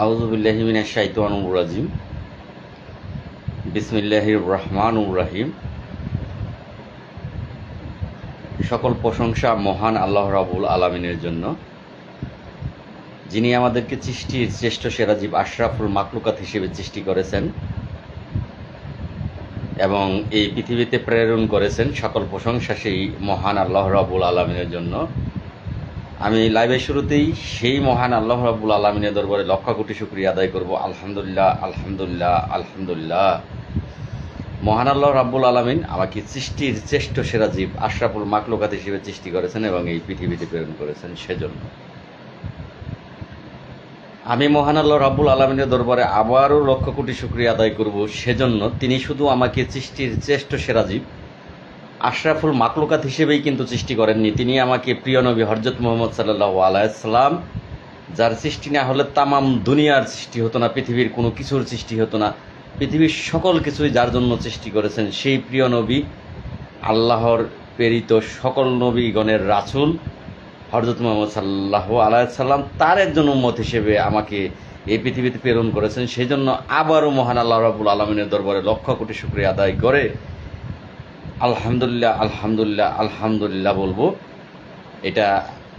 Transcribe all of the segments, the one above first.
আউযু বিল্লাহি মিনাশ শাইতানির রাজিম। বিসমিল্লাহির রহমানির রহিম। সকল প্রশংসা মহান আল্লাহ রাব্বুল আলামিনের জন্য, যিনি আমাদেরকে সৃষ্টির শ্রেষ্ঠ সেরা জীব আশরাফুল মাখলুকাত হিসেবে সৃষ্টি করেছেন এবং এই পৃথিবীতে প্রেরণ করেছেন। সকল প্রশংসা সেই মহান আল্লাহ রাব্বুল আলামিনের জন্য। আমি লাইভের শুরুতেই সেই মহান আল্লাহ রাব্বুল আলামিনের দরবারে লক্ষ কোটি শুকরিয়া আদায় করব। আলহামদুলিল্লাহ, আলহামদুলিল্লাহ, আলহামদুলিল্লাহ। মহান আল্লাহ রাব্বুল আলামিন আমাকে সৃষ্টির শ্রেষ্ঠ সেরা জীব আশরাফুল মাখলুকাত হিসেবে সৃষ্টি করেছেন এবং এই পৃথিবীতে প্রেরণ করেছেন। সেজন্য আমি মহান আল্লাহ রাব্বুল আলামিনের দরবারে আবারও লক্ষ কোটি শুকরিয়া আদায় করব। সেজন্য তিনি শুধু আমাকে সৃষ্টির শ্রেষ্ঠ সেরা জীব আশরাফুল মাখলুকাত হিসেবেই কিন্তু সৃষ্টি করেননি, তিনি আমাকে প্রিয় নবী হযরত মুহাম্মদ সাল্লাল্লাহু আলাইহি সাল্লাম, যার সৃষ্টি না হলে তামাম দুনিয়ার সৃষ্টি হতো না, পৃথিবীর কোনো কিছুর সৃষ্টি হতো না, পৃথিবীর সকল কিছুই যার জন্য সৃষ্টি করেছেন সেই প্রিয় নবী, আল্লাহর প্রেরিত সকল নবীগণের রাসূল হযরত মুহাম্মদ সাল্লাল্লাহু আলাইহি সাল্লাম, তার একজন উম্মত হিসেবে আমাকে এই পৃথিবীতে প্রেরণ করেছেন। সেই জন্য আবারও মহান আল্লাহ রাব্বুল আলামিনের দরবারে লক্ষ কোটি শুকরিয়া আদায় করে আলহামদুলিল্লাহ, আলহামদুলিল্লাহ, আলহামদুলিল্লাহ বলবো। এটা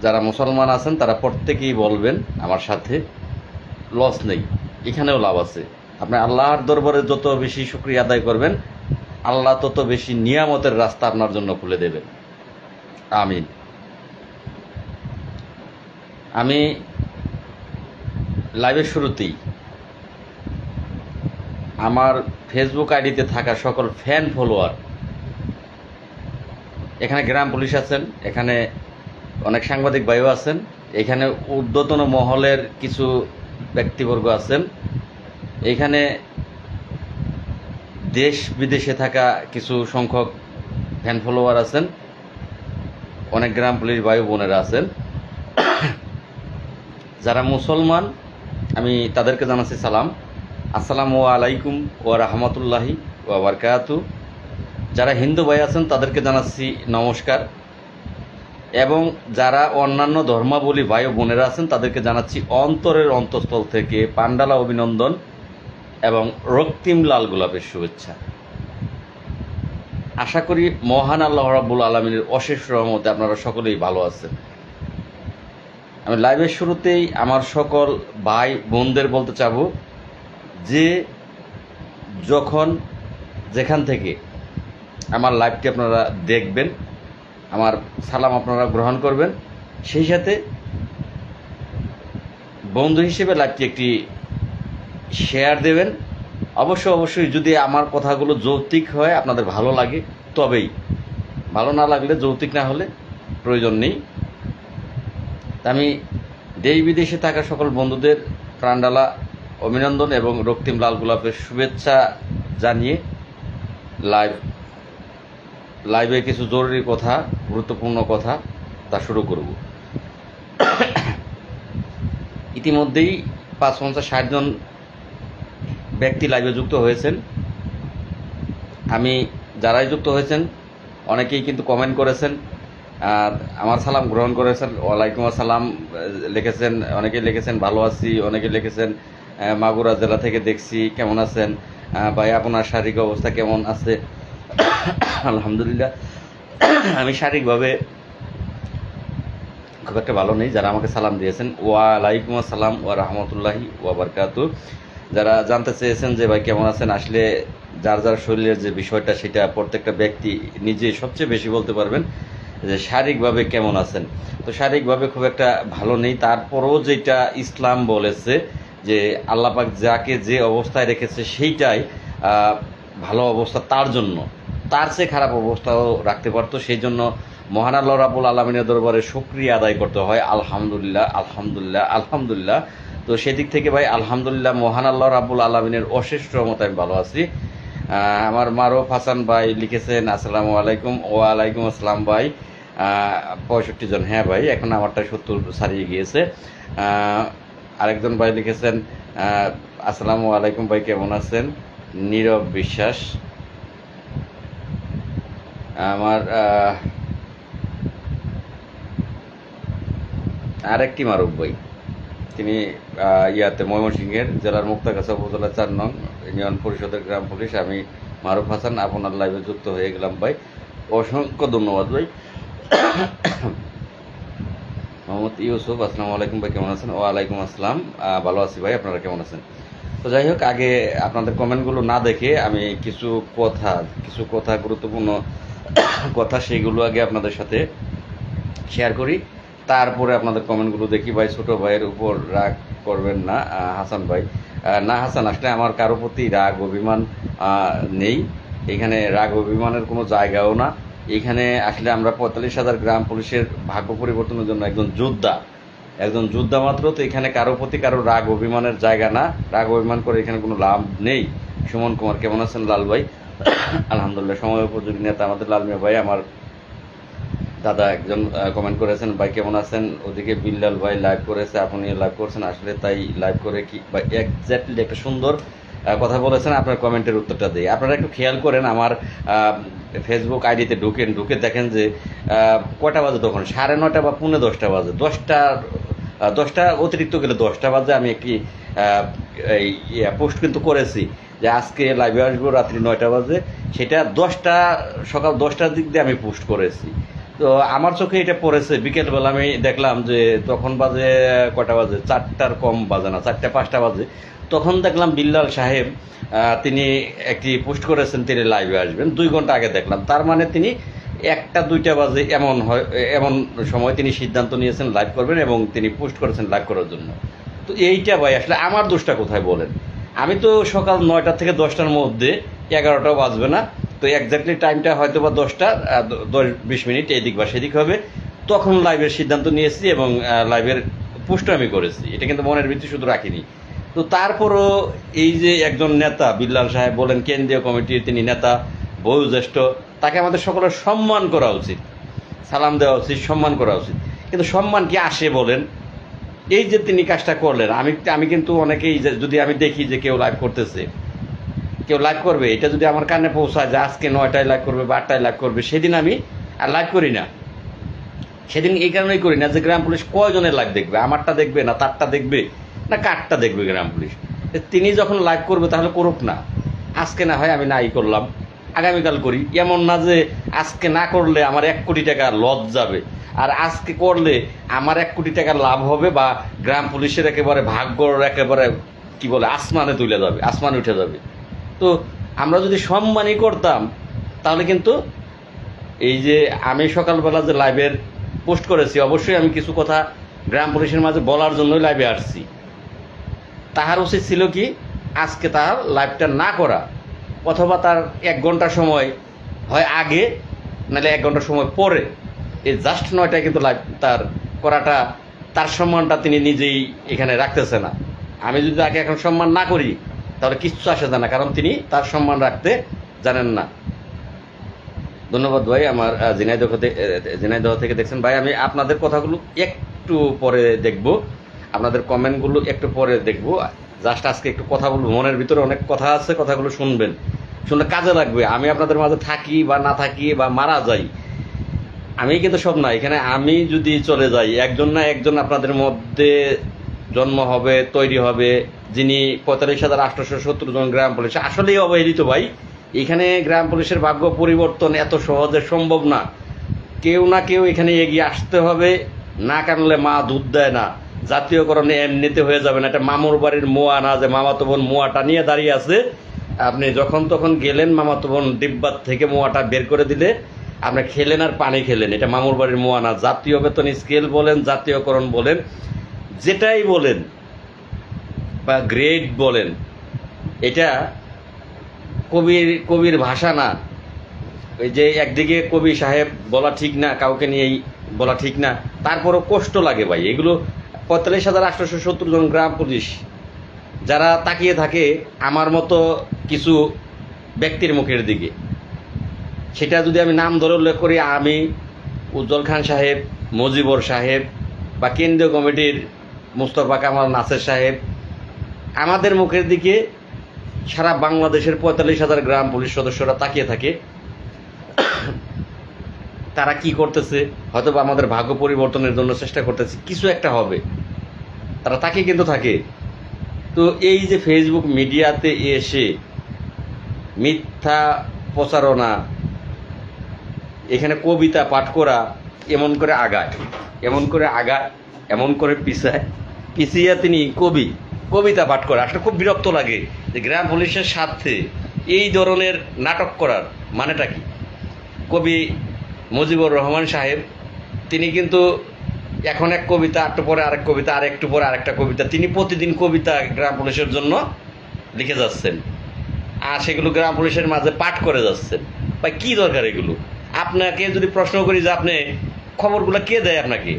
যারা মুসলমান আছেন তারা প্রত্যেকেই বলবেন আমার সাথে, লস নেই, এখানেও লাভ আছে। আপনি আল্লাহর দরবারে যত বেশি শুকরিয়া আদায় করবেন, আল্লাহ তত বেশি নিয়ামতের রাস্তা আপনার জন্য খুলে দেবেন। আমিন। আমি লাইভের শুরুতেই আমার ফেসবুক আইডিতে থাকা সকল ফ্যান ফলোয়ার, এখানে গ্রাম পুলিশ আছেন, এখানে অনেক সাংবাদিক ভাইও আছেন, এখানে ঊর্ধ্বতন মহলের কিছু ব্যক্তিবর্গ আছেন, এখানে দেশ বিদেশে থাকা কিছু সংখ্যক ফ্যান ফলোয়ার আছেন, অনেক গ্রাম পুলিশ ভাই বোনেরা আছেন। যারা মুসলমান আমি তাদেরকে জানাচ্ছি সালাম, আসসালামু আলাইকুম ওয়া রাহমাতুল্লাহি ওয়া বারাকাতুহু। যারা হিন্দু ভাই আছেন তাদেরকে জানাচ্ছি নমস্কার, এবং যারা অন্যান্য ধর্মাবলী ভাই ও বোনেরা আছেন তাদেরকে জানাচ্ছি অন্তরের অন্তঃস্থল থেকে পান্ডালা অভিনন্দন এবং রক্তিম লাল গোলাপের শুভেচ্ছা। আশা করি মহান আল্লাহ রাব্বুল আলামিনের অশেষ রহমতে আপনারা সকলেই ভালো আছেন। আমি লাইভের শুরুতেই আমার সকল ভাই বোনদের বলতে চাবো যে যখন যেখান থেকে আমার লাইভটি আপনারা দেখবেন, আমার সালাম আপনারা গ্রহণ করবেন, সেই সাথে বন্ধু হিসেবে লাইভটি একটি শেয়ার দেবেন। অবশ্যই যদি আমার কথাগুলো যৌক্তিক হয়, আপনাদের ভালো লাগে তবেই, ভালো না লাগলে, যৌক্তিক না হলে প্রয়োজন নেই। আমি দেশ বিদেশে থাকা সকল বন্ধুদের প্রাণডালা অভিনন্দন এবং রক্তিম লাল গোলাপের শুভেচ্ছা জানিয়ে লাইভে কিছু জরুরি কথা, গুরুত্বপূর্ণ কথা তা শুরু করব। ইতিমধ্যেই ৫-৫০-৬০ জন ব্যক্তি লাইভে যুক্ত হয়েছেন। আমি যারাই যুক্ত হয়েছেন অনেকেই কিন্তু কমেন্ট করেছেন, আমার সালাম গ্রহণ করেছেন, ওয়ালাইকুম আসসালাম লিখেছেন, অনেকে লিখেছেন ভালো আছি, অনেকে লিখেছেন মাগুরা জেলা থেকে দেখছি, কেমন আছেন ভাই, আপনার শারীরিক অবস্থা কেমন আছে? আলহামদুলিল্লাহ, আমি শারীরিকভাবে খুব একটা ভালো নেই। যারা আমাকে সালাম দিয়েছেন, ওয়ালাইকুম আসসালাম ওয়া রাহমাতুল্লাহি ওয়া বারাকাতুহু। যারা জানতে চেয়েছেন যে ভাই কেমন আছেন, আসলে যার যার শরীরের যে বিষয়টা সেটা প্রত্যেকটা ব্যক্তি নিজেই সবচেয়ে বেশি বলতে পারবেন যে শারীরিকভাবে কেমন আছেন। তো শারীরিকভাবে খুব একটা ভালো নেই, তারপরও যেটা ইসলাম বলেছে যে আল্লাহ পাক যাকে যে অবস্থায় রেখেছে সেইটাই ভালো অবস্থা, তার জন্য তার চেয়ে খারাপ অবস্থাও রাখতে পারতো। সেই জন্য মহান আল্লাহ রাব্বুল আলামিনের দরবারে শুকরিয়া আদায় করতে হয়। আলহামদুলিল্লাহ, আলহামদুলিল্লাহ, আলহামদুলিল্লাহ। তো সেদিক থেকে ভাই আলহামদুলিল্লাহ, মহান আল্লাহ রাব্বুল আলামিনের অশেষ রহমতে আমি ভালো আছি। আমার মারুফ হাসান ভাই লিখেছেন আসসালামু আলাইকুম। ওয়ালাইকুম আসসালাম ভাই। ৬৫ জন, হ্যাঁ ভাই, এখন আমারটা ৭০ ছাড়িয়ে গিয়েছে। আরেকজন ভাই লিখেছেন আসসালামু আলাইকুম ভাই, কেমন আছেন? নীরব বিশ্বাস। আমার আরেকটি মারুফ ভাই তিনি ইয়াতে ময়মনসিংহের জেলার মুক্তাগাছা উপজেলা 4 নং ইউনিয়ন পরিষদের গ্রাম পুলিশ। আমি মারুফ হাসান আপনার লাইভে যুক্ত হয়ে গেলাম ভাই, অসংখ্য ধন্যবাদ ভাই। মোহাম্মদ ইউসুফ, আসসালামু আলাইকুম ভাই, কেমন আছেন? ওয়ালাইকুম আসসালাম, ভালো আছি ভাই, আপনারা কেমন আছেন? তো যাই হোক, আগে আপনাদের কমেন্টগুলো না দেখে আমি কিছু কথা গুরুত্বপূর্ণ কথা সেইগুলো আগে আপনাদের সাথে শেয়ার করি, তারপরে আপনাদের কমেন্টগুলো দেখি ভাই। ছোট ভাইয়ের উপর রাগ করবেন না হাসান ভাই। না হাসান, আসলে আমার কারো প্রতি রাগ অভিমান নেই, এখানে রাগ অভিমানের কোনো জায়গাও না। এখানে আসলে আমরা 45,000 গ্রাম পুলিশের ভাগ্য পরিবর্তনের জন্য একজন যোদ্ধা মাত্র। তো এখানে কারো প্রতি কারো রাগ অভিমানের জায়গা না, রাগ অভিমান করে এখানে কোনো লাভ নেই। সুমন কুমার, কেমন আছেন লাল ভাই? আলহামদুলিল্লাহ, সময় উপযোগী নেতা আমাদের লাল মিয়া ভাই। আমার দাদা একজন কমেন্ট করেছেন, ভাই কেমন আছেন? ওদিকে বিল্লাল ভাই লাইভ করেছে, আপনি লাইভ করছেন, আসলে তাই লাইভ করে কি বা এক্স্যাক্টলি একটা সুন্দর কথা বলেছেন। আপনার কমেন্টের উত্তরটা দিই। আপনারা একটু খেয়াল করেন, আমার ফেসবুক আইডিতে ঢুকে দেখেন যে কটা বাজে, তখন 9:30 বা 10:45 বাজে, 10টা অতিরিক্ত গেলে 10টা বাজে আমি একটি পোস্ট কিন্তু করেছি যে আজকে লাইভে আসবো রাত্রি 9টা বাজে। সেটা সকাল 10টার দিক দিয়ে আমি পোস্ট করেছি। তো আমার চোখে এটা পড়েছে বিকেলবেলা, আমি দেখলাম যে তখন বাজে কটা বাজে, 4টার কম বাজে না, 4টা 5টা বাজে। তখন দেখলাম বিল্লাল সাহেব তিনি একটি পোস্ট করেছেন, তিনি লাইভে আসবেন। 2 ঘন্টা আগে দেখলাম, তার মানে তিনি 1টা 2টা বাজে এমন সময় তিনি সিদ্ধান্ত নিয়েছেন লাইভ করবেন এবং তিনি পোস্ট করেছেন লাইভ করার জন্য। তো এইটা ভাই আসলে আমার দোষটা কোথায় বলেন? আমি তো সকাল 9টা থেকে 10টার মধ্যে, 11টাও বাজবে না, তো এক্স্যাক্টলি টাইমটা হয়তো বা 10টা 10-20 মিনিট এদিক বা সেদিক হবে, তখন লাইভের সিদ্ধান্ত নিয়েছি এবং লাইভের পোস্ট আমি করেছি। এটা কিন্তু মনের ভিত্তি শুধু রাখিনি। তো তারপরও এই যে একজন নেতা বিল্লাল সাহেব বলেন, কেন্দ্রীয় কমিটির তিনি নেতা, বয়োজ্যেষ্ঠ, তাকে আমাদের সকলের সম্মান করা উচিত, সালাম দেওয়া উচিত, সম্মান করা উচিত। কিন্তু সম্মান কি আসে বলেন? এই যে তিনি কাজটা করলেন, আমি কিন্তু অনেকেই যদি আমি দেখি যে কেউ লাইভ করতেছে, কেউ লাইভ করবে, এটা যদি আমার কানে পৌঁছায় যে আজকে 9টায় লাইভ করবে বা 8টায় লাইভ করবে, সেদিন আমি আর লাইভ করি না। সেদিন এই কারণেই করি না যে গ্রাম পুলিশ কয়জনের লাইভ দেখবে, আমারটা দেখবে না তারটা দেখবে না কারটা দেখবে গ্রাম পুলিশ। তিনি যখন লাইভ করবে তাহলে করুক না, আজকে না হয় আমি নাই করলাম, আগামীকাল করি। এমন না যে আজকে না করলে আমার 1 কোটি টাকা লস যাবে, আর আজকে করলে আমার 1 কোটি টাকা লাভ হবে, বা গ্রাম পুলিশের একেবারে ভাগ্যর একেবারে কি বলে আসমানে তুলে যাবে, আসমানে উঠে যাবে। তো আমরা যদি সম্মানই করতাম তাহলে কিন্তু এই যে আমি সকালবেলা যে লাইভের পোস্ট করেছি, অবশ্যই আমি কিছু কথা গ্রাম পুলিশের মাঝে বলার জন্যই লাইভে আসছি। তাহার উচিত ছিল কি আজকে তার লাইভটা না করা, অথবা তার 1 ঘন্টা সময় হয় আগে, নাহলে 1 ঘন্টা সময় পরে, এই জাস্ট 9টায় কিন্তু লাইভ তার করাটা, তার সম্মানটা তিনি নিজেই এখানে রাখতেছে না। আমি যদি তাকে এখন সম্মান না করি তাহলে কিচ্ছু আসে যায় না, কারণ তিনি তার সম্মান রাখতে জানেন না। ধন্যবাদ ভাই। আমার ঝিনাইদহ থেকে দেখছেন ভাই। আমি আপনাদের কথাগুলো একটু পরে দেখব, আপনাদের কমেন্টগুলো একটু পরে দেখব। জাস্ট আজকে একটু কথা বলবো, মনের ভিতরে অনেক কথা আছে, কথাগুলো শুনবেন, শুনলে কাজে লাগবে। আমি আপনাদের মাঝে থাকি বা না থাকি বা মারা যাই, আমি কিন্তু সব না। এখানে আমি যদি চলে যাই, একজন না একজন আপনাদের মধ্যে জন্ম হবে, তৈরি হবে, যিনি 45,870 জন গ্রাম পুলিশ আসলেই অবহেলিত ভাই। এখানে গ্রাম পুলিশের ভাগ্য পরিবর্তন এত সহজে সম্ভব না, কেউ না কেউ এখানে এগিয়ে আসতে হবে, না কানলে মা দুধ দেয় না। জাতীয়করণে এমনিতে হয়ে যাবে না, এটা মামুর বাড়ির মোয়া না যে মামাতো বোন মোয়াটা নিয়ে দাঁড়িয়ে আছে, আপনি যখন তখন গেলেন মামাতো বোন ডিব্বার থেকে মোয়াটা বের করে দিলে আপনি খেলেন আর পানি খেলেন। এটা মামুর বাড়ির মোয়া না। জাতীয় বেতন স্কেল বলেন, জাতীয়করণ বলেন, যেটাই বলেন বা গ্রেড বলেন, এটা কবির ভাষা না। ওই যে একদিকে কবি সাহেব বলা ঠিক না, কাউকে নিয়েই বলা ঠিক না, তারপরও কষ্ট লাগে ভাই। এগুলো 45,870 জন গ্রাম পুলিশ যারা তাকিয়ে থাকে আমার মতো কিছু ব্যক্তির মুখের দিকে, সেটা যদি আমি নাম ধরে উল্লেখ করি, আমি, উজ্জ্বল খান সাহেব, মজিবর সাহেব, বা কেন্দ্রীয় কমিটির মুস্তফা কামাল নাসের সাহেব, আমাদের মুখের দিকে সারা বাংলাদেশের 45,000 গ্রাম পুলিশ সদস্যরা তাকিয়ে থাকে। তারা কি করতেছে? হয়তো আমাদের ভাগ্য পরিবর্তনের জন্য চেষ্টা করতেছে, কিছু একটা হবে। তারা তাকে কিন্তু থাকে। তো এই যে ফেসবুক মিডিয়াতে এসে মিথ্যা প্রচারণা, এখানে কবিতা পাঠ করা, এমন করে আগায়, এমন করে পিছিয়ে তিনি কবিতা পাঠ করে। আসলে খুব বিরক্ত লাগে যে গ্রাম পুলিশের সাথে এই ধরনের নাটক করার মানেটা কি। কবি মুজিবুর রহমান সাহেব তিনি কিন্তু এখন এক কবিতা, একটু পরে আরেক কবিতা, আরেকটু পরে আরেকটা কবিতা, তিনি প্রতিদিন কবিতা গ্রাম পুলিশের জন্য লিখে যাচ্ছেন, আর সেগুলো গ্রাম পুলিশের মাঝে পাঠ করে যাচ্ছেন। ভাই কি দরকার এগুলো? আপনাকে যদি প্রশ্ন করি যে আপনি খবরগুলো কে দেয় আপনাকে,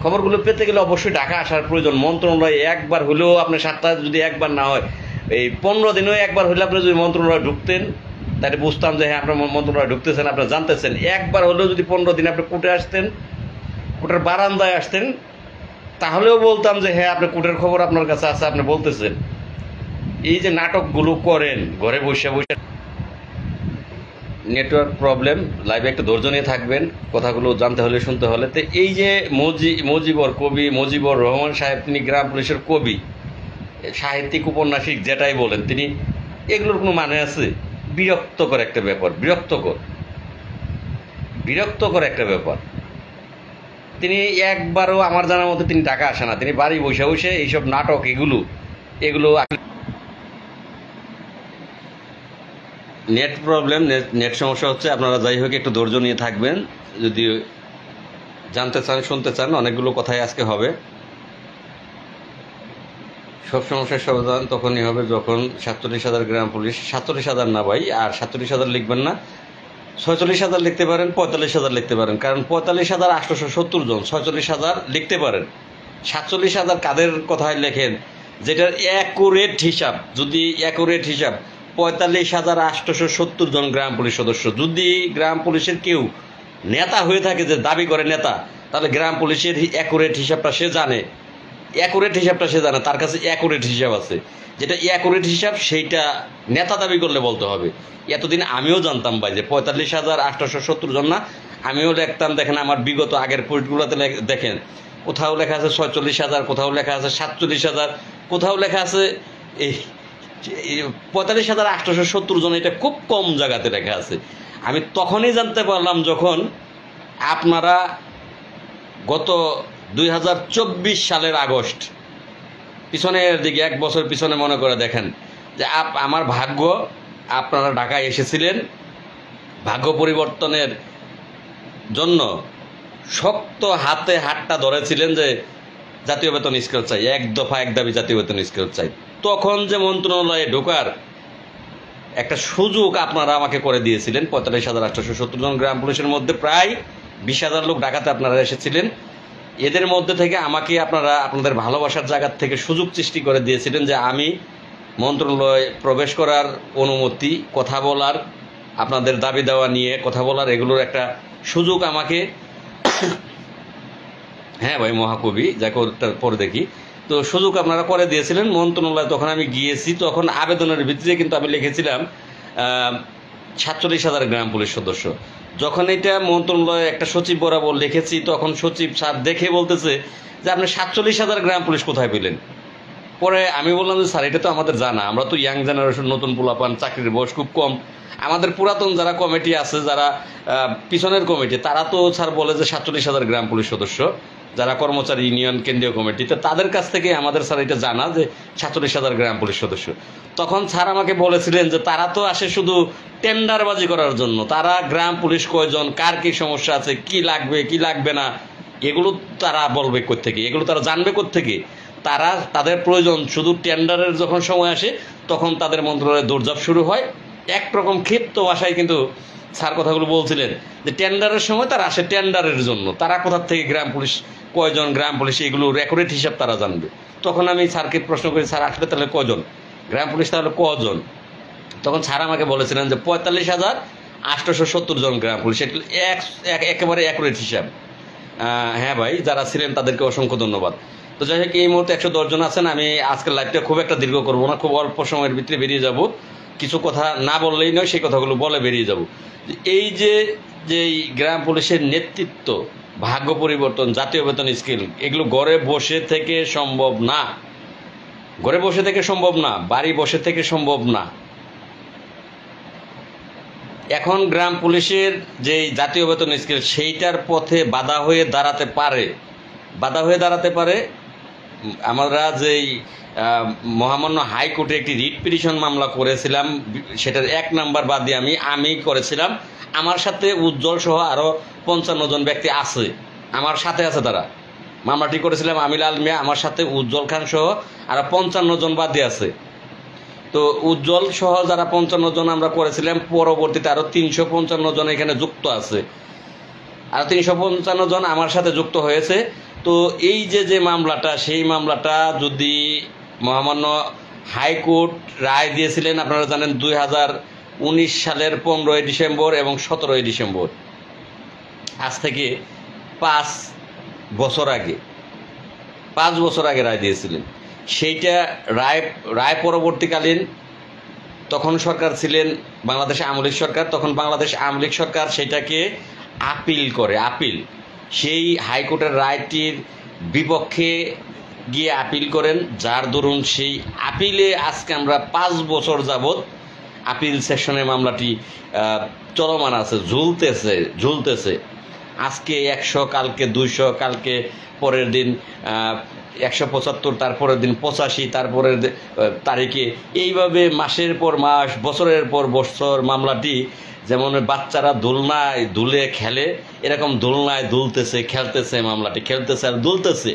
খবরগুলো পেতে গেলে অবশ্যই ঢাকা আসার প্রয়োজন। মন্ত্রণালয়ে একবার হলেও আপনার সপ্তাহে যদি একবার না হয়, এই 15 দিনেও একবার হলে আপনি যদি মন্ত্রণালয়ে ঢুকতেন, তাহলে বুঝতাম যে হ্যাঁ আপনার মন্ত্রণালয়ে ঢুকতেছেন, আপনারা জানতেছেন। একবার হলেও যদি 15 দিন আপনি কোর্টে আসতেন, কোর্টের বারান্দায় আসতেন, তাহলেও বলতাম যে হ্যাঁ আপনার কোর্টের খবর আপনার কাছে আছে, আপনি বলতেছেন। এই যে নাটকগুলো করেন ঘরে বসে বসে, নেটওয়ার্ক প্রবলেম, লাইভে একটু ধৈর্য নিয়ে থাকবেন, কথাগুলো জানতে হলে শুনতে হলে। তো এই যে কবি মুজিবুর রহমান সাহেব, তিনি গ্রাম পুলিশের কবি, সাহিত্যিক, উপন্যাসিক, যেটাই বলেন, তিনি এগুলোর কোনো মানে আছে? বিরক্তকর একটা ব্যাপার, বিরক্তকর একটা ব্যাপার। তিনি একবারও আমার জানার মতো তিনি ঢাকা আসে না, তিনি বাড়ি বসে বসে এইসব নাটক, এগুলো নেট প্রবলেম, নেট সমস্যা হচ্ছে। আপনারা যাই হোক একটু ধৈর্য নিয়ে থাকবেন, যদি জানতে চান, শুনতে চান, অনেকগুলো কথাই আজকে হবে। সব সমস্যার সমাধান তখনই হবে যখন 47,000 গ্রাম পুলিশ, 47,000 না ভাই, আর 47,000 লিখবেন না, 46,000 লিখতে পারেন, 45,000 লিখতে পারেন। কারণ 45,870 জন, 46,000 লিখতে পারেন। 47,000 কাদের কথায় লেখেন, যেটার অ্যাকুরেট হিসাব, যদি অ্যাকুরেট হিসাব 45,870 জন গ্রাম পুলিশ সদস্য। যদি গ্রাম পুলিশের কেউ নেতা হয়ে থাকে, যে দাবি করে নেতা, তাহলে গ্রাম পুলিশের অ্যাকুরেট হিসাবটা সে জানে, তার কাছে অ্যাকুরেট হিসাব আছে। যেটা অ্যাকুরেট হিসাব, সেইটা নেতা দাবি করলে বলতে হবে। এতদিন আমিও জানতাম ভাই যে 45,870 জন না, আমিও লিখতাম। দেখেন আমার বিগত আগের পোস্টগুলোতে দেখেন, কোথাও লেখা আছে 46,000, কোথাও লেখা আছে 47,000, কোথাও লেখা আছে এই 45,870 জন। এটা খুব কম জায়গাতে লেখা আছে। আমি তখনই জানতে পারলাম যখন আপনারা গত 2024 সালের আগস্ট, পিছনের দিকে 1 বছর পিছনে মনে করে দেখেন, যে আমার ভাগ্য, আপনারা ঢাকায় এসেছিলেন ভাগ্য পরিবর্তনের জন্য, শক্ত হাতটা ধরেছিলেন যে জাতীয় বেতন স্কেল চাই, এক দফা এক দাবি জাতীয় বেতন স্কেল চাই। তখন যে মন্ত্রণালয়ে ঢোকার একটা সুযোগ আপনারা আমাকে করে দিয়েছিলেন, 45,870 জন গ্রাম পুলিশের মধ্যে প্রায় 20,000 লোক ঢাকাতে আপনারা এসেছিলেন। এদের মধ্যে থেকে আমাকে আপনারা আপনাদের ভালোবাসার জায়গা থেকে সুযোগ সৃষ্টি করে দিয়েছিলেন যে আমি মন্ত্রণালয়ে প্রবেশ করার অনুমতি, কথা বলার, আপনাদের দাবি দেওয়া নিয়ে কথা বলার, এগুলোর একটা সুযোগ আমাকে, হ্যাঁ ভাই মহাকবি, যাকে পরে দেখি, তো সুযোগ আপনারা করে দিয়েছিলেন মন্ত্রণালয়ে। তখন আমি গিয়েছি, তখন আবেদনের ভিত্তিতে কিন্তু আমি লিখেছিলাম 47,000 গ্রাম পুলিশ সদস্য। যখন এটা মন্ত্রণালয়ে একটা সচিব বরাবর লিখেছি, তখন সচিব স্যার দেখে বলতেছে যে আপনি 47,000 গ্রাম পুলিশ কোথায় পেলেন? পরে আমি বললাম যে স্যার এটা তো আমাদের জানা, আমরা তো ইয়াং জেনারেশন, নতুন পোলাপান, চাকরির বয়স খুব কম, আমাদের পুরাতন যারা কমিটি আছে, যারা পিছনের কমিটি, তারা তো স্যার বলে যে 47,000 গ্রাম পুলিশ সদস্য, যারা কর্মচারী ইউনিয়ন কেন্দ্রীয় কমিটিতে, তাদের কাছ থেকে আমাদের স্যার এটা জানা যে 47,000 গ্রাম পুলিশ সদস্য। তখন স্যার আমাকে বলেছিলেন যে তারা তো আসে শুধু টেন্ডারবাজি করার জন্য, তারা গ্রাম পুলিশ কয়জন, কার কি সমস্যা আছে, কি লাগবে কি লাগবে না, এগুলো তারা বলবে কোত্থেকে, এগুলো তারা জানবে কোত্থেকে? তারা তাদের প্রয়োজন শুধু টেন্ডারের যখন সময় আসে, তখন তাদের মন্ত্রণালয়ে দৌড়ঝাঁপ শুরু হয়। একরকম ক্ষিপ্ত ভাষায় কিন্তু স্যার কথাগুলো বলছিলেন যে টেন্ডারের সময় তারা আসে টেন্ডারের জন্য, তারা কোথার থেকে গ্রাম পুলিশ কয়জন, গ্রাম পুলিশ এগুলো রেকর্ডেড হিসাব তারা জানবে। তখন আমি স্যারকে প্রশ্ন করি, স্যার আসলে তাহলে কজন গ্রাম পুলিশ, তাহলে কজন? তখন স্যার আমাকে বলেছিলেন যে 45,870 জন গ্রাম পুলিশ, একেবারে অ্যাকুরেট হিসাব। হ্যাঁ ভাই, যারা ছিলেন তাদেরকে অসংখ্য ধন্যবাদ। তো যাই হোক, এই মুহূর্তে 110 জন আছেন। আমি আজকের লাইভটা খুব একটা দীর্ঘ করবো না, খুব অল্প সময়ের ভিতরে বেরিয়ে যাব। কিছু কথা না বললেই নয়, সেই কথাগুলো বলে বেরিয়ে যাব। এই যে গ্রাম পুলিশের নেতৃত্ব ভাগ্য পরিবর্তন, জাতীয় বেতন স্কেল, এগুলো ঘরে বসে থেকে সম্ভব না। ঘরে বসে থেকে সম্ভব না, বাড়ি বসে থেকে সম্ভব না। এখন গ্রাম পুলিশের যে জাতীয় বেতন স্কেল সেইটার পথে বাধা হয়ে দাঁড়াতে পারে। আমরা যেই মহামান্য হাইকোর্টে একটি রিট পিটিশন মামলা করেছিলাম, সেটার 1 নাম্বার বাদ দিয়ে আমি করেছিলাম। আমার সাথে উজ্জ্বল সহ আরও 55 জন ব্যক্তি আছে, আমার সাথে আছে। তারা মামলাটি করেছিলাম আমি, লাল মিয়া, আমার সাথে উজ্জ্বল খান সহ আরও 55 জন বাদ দিয়ে আছে। তো উজ্জ্বল সহ যারা 55 জন আমরা করেছিলাম, পরবর্তীতে আরও 355 জন এখানে যুক্ত আছে, আরও 355 জন আমার সাথে যুক্ত হয়েছে। তো এই যে মামলাটা, সেই মামলাটা যদি মহামান্য হাইকোর্ট রায় দিয়েছিলেন, আপনারা জানেন 2019 সালের 15ই ডিসেম্বর এবং 17ই ডিসেম্বর, আজ থেকে 5 বছর আগে রায় দিয়েছিলেন। সেইটা রায় পরবর্তীকালীন তখন সরকার ছিলেন বাংলাদেশ আওয়ামী লীগ সরকার, তখন বাংলাদেশ আওয়ামী লীগ সরকার সেটাকে আপিল করে। সেই হাইকোর্টের রায়টির বিপক্ষে গিয়ে আপিল করেন, যার দরুন সেই আপিলে আজকে আমরা 5 বছর যাবৎ আপিল সেকশনে মামলাটি চলমান আছে, ঝুলতেছে। আজকে 100, কালকে 200, কালকে পরের দিন 175, তারপরের দিন 85, তারপরের তারিখে, এইভাবে মাসের পর মাস, বছরের পর বছর মামলাটি যেমন বাচ্চারা দোলনায় দুলে খেলে, এরকম দোলনায় দুলতেছে, খেলতেছে, মামলাটি খেলতেছে আর দুলতেছে।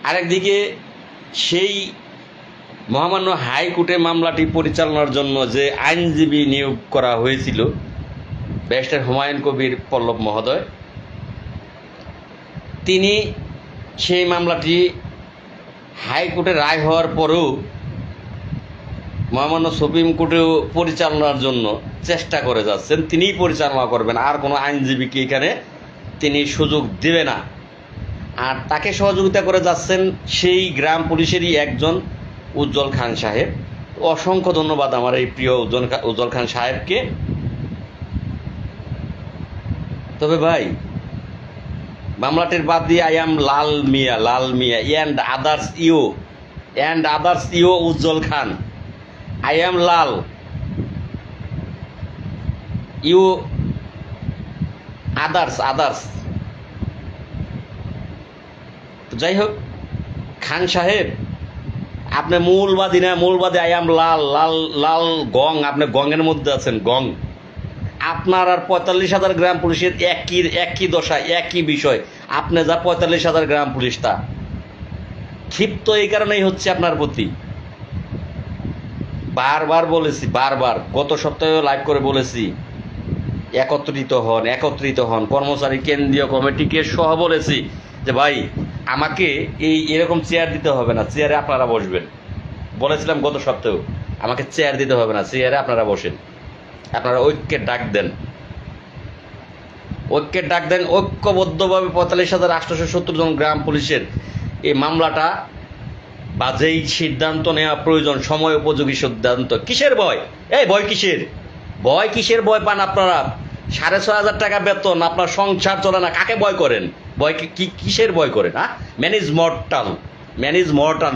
আরেকদিকে সেই মহামান্য হাইকোর্টে মামলাটি পরিচালনার জন্য যে আইনজীবী নিয়োগ করা হয়েছিল, ব্যারিস্টার হুমায়ুন কবির পল্লব মহোদয়, তিনি সেই মামলাটি হাইকোর্টে রায় হওয়ার পরেও মহামান্য সুপ্রিম কোর্টেও পরিচালনার জন্য চেষ্টা করে যাচ্ছেন। তিনিই পরিচালনা করবেন, আর কোনো আইনজীবীকে এখানে তিনি সুযোগ দেবে না। আর তাকে সহযোগিতা করে যাচ্ছেন সেই গ্রাম পুলিশেরই একজন উজ্জ্বল খান সাহেব। অসংখ্য ধন্যবাদ আমার এই প্রিয় উজ্জ্বল খান সাহেবকে। তবে ভাই, মামলাটির বাদ দিয়ে I am Lal Mia and others you Ujjwal Khan, I am Lal, you others. যাই হোক, খান সাহেব, আপনি মূলবাদী না, মূলবাদী আই এম লাল গং, আপনি গঙের মধ্যে আছেন, গং। আপনার আর 45,000 গ্রাম পুলিশের একই দশা, একই বিষয়। আপনি যা 45,000 গ্রাম পুলিশ, তা ক্ষিপ্ত এই কারণেই হচ্ছে আপনার প্রতি। বারবার বলেছি, গত সপ্তাহে লাইভ করে বলেছি, একত্রিত হন। কর্মচারী কেন্দ্রীয় কমিটিকে সহ বলেছি যে ভাই, আমাকে এরকম চেয়ার দিতে হবে না, চেয়ারে আপনারা বসবেন। বলেছিলাম গত সপ্তাহেও, আমাকে চেয়ার দিতে হবে না, চেয়ারে আপনারা বসেন। আপনারা ঐক্যের ডাক দেন, ঐক্যবদ্ধভাবে 45,870 জন গ্রাম পুলিশের এই মামলাটা বা যেই সিদ্ধান্ত নেওয়া প্রয়োজন, সময় উপযোগী সিদ্ধান্ত। কিসের ভয়? কিসের ভয় পান আপনারা? 6,500 টাকা বেতন, আপনার সংসার চলে না, কাকে ভয় করেন? কিসের ভয় করেন? Man is mortal.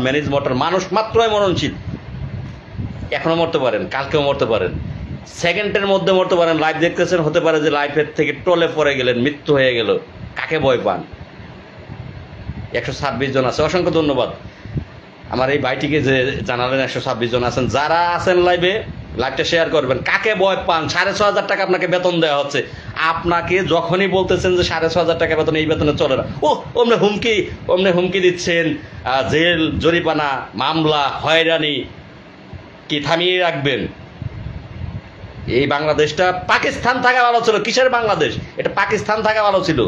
মানুষ মাত্রই মরণশীল। এখনো মরতে পারেন, কালকেও মরতে পারেন, সেকেন্ডের মধ্যে মরতে পারেন। লাইভ দেখতেছেন, হতে পারে যে লাইফের থেকে টলে পড়ে গেলেন, মৃত্যু হয়ে গেল। কাকে ভয় পান? 126 জন আছে, অসংখ্য ধন্যবাদ আমার এই ভাইটিকে যে জানালেন 126 জন আছেন। যারা আছেন লাইভটা শেয়ার করবেন। কাকে ভয় পান? 6,500 টাকা আপনাকে বেতন দেওয়া হচ্ছে। আপনাকে যখনই বলতেছেন যে 6,500 টাকা বেতন, এই বেতনে চলে না, অমনে হুমকি দিচ্ছেন, জেল, জরিমানা, মামলা, হয়রানি, কি থামিয়ে রাখবেন? এই বাংলাদেশটা পাকিস্তান থাকা ভালো ছিল। কিসের বাংলাদেশ? এটা পাকিস্তান থাকা ভালো ছিল।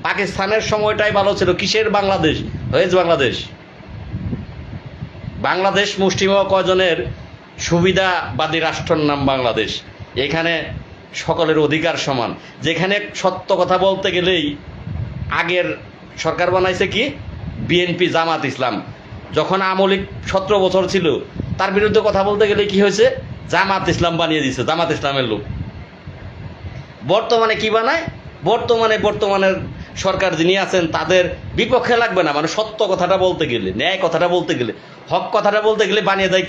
পাকিস্তানের সময়টাই ভালো ছিল। কিসের বাংলাদেশ হয়েছে? বাংলাদেশ মুষ্টিমেয় কয়জনের সুবিধাবাদী রাষ্ট্রের নাম বাংলাদেশ। এখানে সকলের অধিকার সমান, যেখানে সত্য কথা বলতে গেলেই আগের সরকার বানাইছে কি বিএনপি, জামাত ইসলাম। যখন আওয়ামী লীগ 17 বছর ছিল, তার বিরুদ্ধে কথা বলতে গেলে কি হয়েছে? জামাত ইসলাম বানিয়ে দিয়েছে, জামাত ইসলামের লোক। বর্তমানে কি বানায়? বর্তমানের সরকার যিনি আছেন তাদের বিপক্ষে লাগবে না, মানে সত্য কথাটা বলতে গেলে, ন্যায় কথাটা বলতে গেলে, হক কথাটা বলতে গেলে বানিয়ে দেয়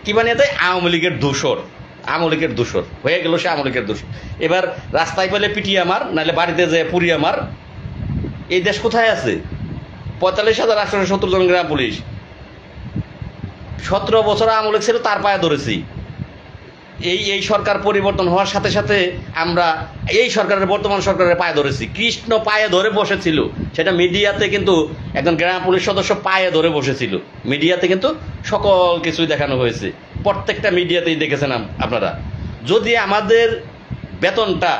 কি বানিয়ে দেয়? আওয়ামী লীগের দোসর হয়ে গেল, সে আওয়ামী লীগের দোসর। এবার রাস্তায় পেলে পিটিয়ে আমার, নাহলে বাড়িতে যে পুড়িয়ে আমার। এই দেশ কোথায় আছে? 45,870 জন গ্রাম পুলিশ, 17 বছর আওয়ামী লীগ ছিল, তার পায়ে ধরেছি। এই সরকার পরিবর্তন হওয়ার সাথে সাথে আমরা এই বর্তমান সরকারের পায়ে ধরেছি। কৃষ্ণ পায়ে ধরে বসেছিল, সেটা মিডিয়াতে কিন্তু একজন গ্রাম পুলিশ সদস্য পায়ে ধরে বসেছিল, মিডিয়াতে কিন্তু সকল কিছুই দেখানো হয়েছে, প্রত্যেকটা মিডিয়াতেই দেখেছেন আপনারা। যদি আমাদের বেতনটা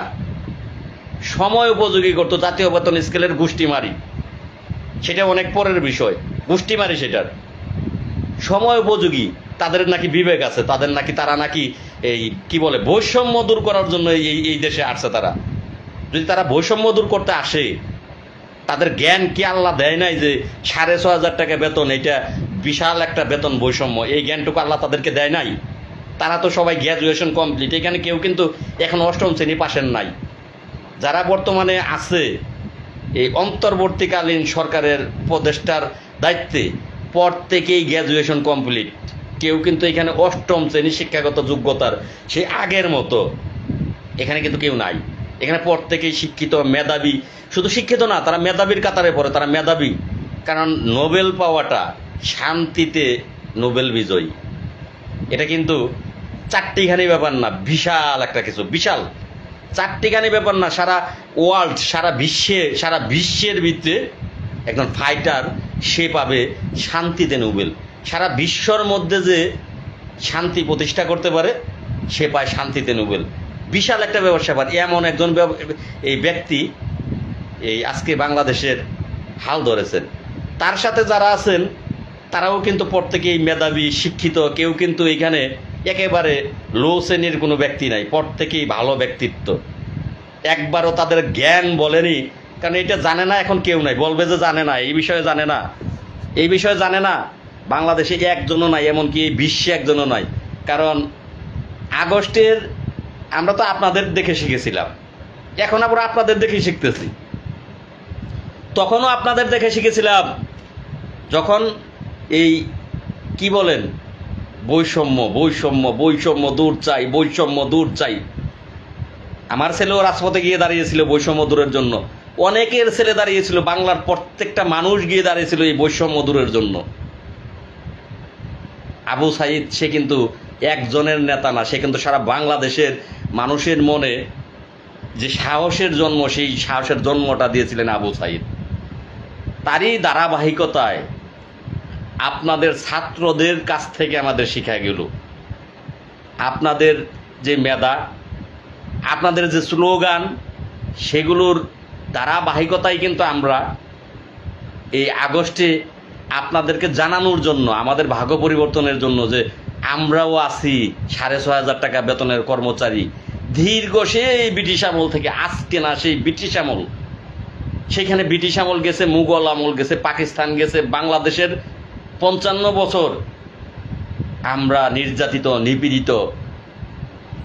সময় উপযোগী করতো, জাতীয় বেতন স্কেলের গোষ্ঠী মারি, সেটা অনেক পরের বিষয়, গোষ্ঠী মারি সেটার সময় উপযোগী, তাদের নাকি বিবেক আছে, তারা নাকি এই কি বলে বৈষম্য দূর করার জন্য এই দেশে আসছে। তারা যদি বৈষম্য দূর করতে আসে, তাদের জ্ঞান কি আল্লাহ দেয় নাই যে 6,500 টাকা বেতন এটা বিশাল একটা বেতন বৈষম্য? এই জ্ঞানটুকু আল্লাহ তাদেরকে দেয় নাই? তারা তো সবাই গ্র্যাজুয়েশন কমপ্লিট, এখানে কেউ কিন্তু এখন 8ম শ্রেণী পাশের নাই। যারা বর্তমানে আছে এই অন্তর্বর্তীকালীন সরকারের উপদেষ্টার দায়িত্বে, প্রত্যেকেই গ্র্যাজুয়েশন কমপ্লিট। কেউ কিন্তু এখানে 8ম শ্রেণী শিক্ষাগত যোগ্যতার সেই আগের মতো এখানে কিন্তু কেউ নাই। এখানে প্রত্যেকেই শিক্ষিত, মেধাবী। শুধু শিক্ষিত না, তারা মেধাবীর কাতারে পড়ে, তারা মেধাবী। কারণ নোবেল পাওয়াটা, শান্তিতে নোবেল বিজয়ী, এটা কিন্তু চারটিখানি ব্যাপার না, বিশাল একটা কিছু, বিশাল চারটিখানি ব্যাপার না। সারা ওয়ার্ল্ড, সারা বিশ্বের ভিতরে একজন ফাইটার, সে পাবে শান্তিতে নোবেল। সারা বিশ্বর মধ্যে যে শান্তি প্রতিষ্ঠা করতে পারে, সে পায় শান্তিতে নোবেল। বিশাল একটা ব্যাপার। এমন একজন এই ব্যক্তি এই আজকে বাংলাদেশের হাল ধরেছেন। তার সাথে যারা আছেন তারাও কিন্তু প্রত্যেকেই মেধাবী, শিক্ষিত। কেউ কিন্তু এখানে একেবারে লো শ্রেণীর কোনো ব্যক্তি নাই, প্রত্যেকেই ভালো ব্যক্তিত্ব। একবারও তাদের জ্ঞান বলেনি, কারণ এটা জানে না, এখন কেউ নাই বলবে যে জানে না, এই বিষয়ে জানে না। বাংলাদেশে একজনও নাই, এমনকি এই বিশ্বে একজনও নাই। কারণ আগস্টের আমরা তো আপনাদের দেখে শিখেছিলাম, এখন আবার আপনাদের দেখে শিখতেছি। তখনও আপনাদের দেখে শিখেছিলাম, যখন এই কি বলেন বৈষম্য দূর চাই। আমার ছেলেও রাজপথে গিয়ে দাঁড়িয়েছিল বৈষম্য দূরের জন্য, অনেকের ছেলে দাঁড়িয়েছিল, বাংলার প্রত্যেকটা মানুষ গিয়ে দাঁড়িয়েছিল এই বৈষম্য দূরের জন্য। আবু সাইদ সে কিন্তু একজনের নেতা না, সে কিন্তু সারা বাংলাদেশের মানুষের মনে যে সাহসের জন্ম, সেই সাহসের জন্মটা দিয়েছিলেন আবু সাইদ। তারই ধারাবাহিকতায় আপনাদের ছাত্রদের কাছ থেকে আমাদের শিখা গেল। আপনাদের যে মেধা, আপনাদের যে স্লোগান, সেগুলোর ধারাবাহিকতায় কিন্তু আমরা এই আগস্টে আপনাদেরকে জানানোর জন্য, আমাদের ভাগ্য পরিবর্তনের জন্য যে আমরাও আছি 6,500 টাকা বেতনের কর্মচারী। দীর্ঘ সেই ব্রিটিশ আমল থেকে, আজকে না, সেই ব্রিটিশ আমল, সেখানে ব্রিটিশ আমল গেছে, মুঘল আমল গেছে, পাকিস্তান গেছে, বাংলাদেশের 55 বছর আমরা নির্যাতিত, নিপীড়িত,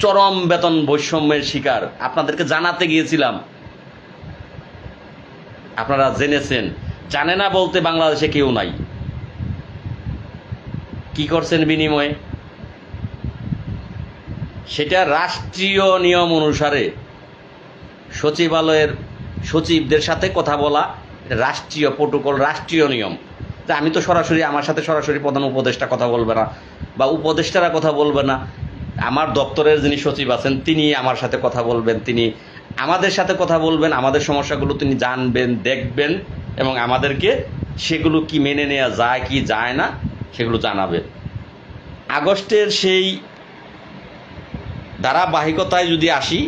চরম বেতন বৈষম্যের শিকার। আপনাদেরকে জানাতে গিয়েছিলাম, আপনারা জেনেছেন। জানে না বলতে বাংলাদেশে কেউ নাই। কি করছেন বিনিময়ে? সেটা রাষ্ট্রীয় নিয়ম অনুসারে সচিবালয়ের সচিবদের সাথে কথা বলা, এটা রাষ্ট্রীয় প্রোটোকল, রাষ্ট্রীয় নিয়ম। তা আমি তো সরাসরি, আমার সাথে সরাসরি প্রধান উপদেষ্টা কথা বলবে না, বা উপদেষ্টারা কথা বলবে না। আমার দপ্তরের যিনি সচিব আছেন তিনি আমার সাথে কথা বলবেন, তিনি আমাদের সাথে কথা বলবেন, আমাদের সমস্যাগুলো তিনি জানবেন, দেখবেন, এবং আমাদেরকে সেগুলো কি মেনে নেওয়া যায় কি যায় না সেগুলো জানাবে। আগস্টের সেই ধারাবাহিকতায় যদি আসি,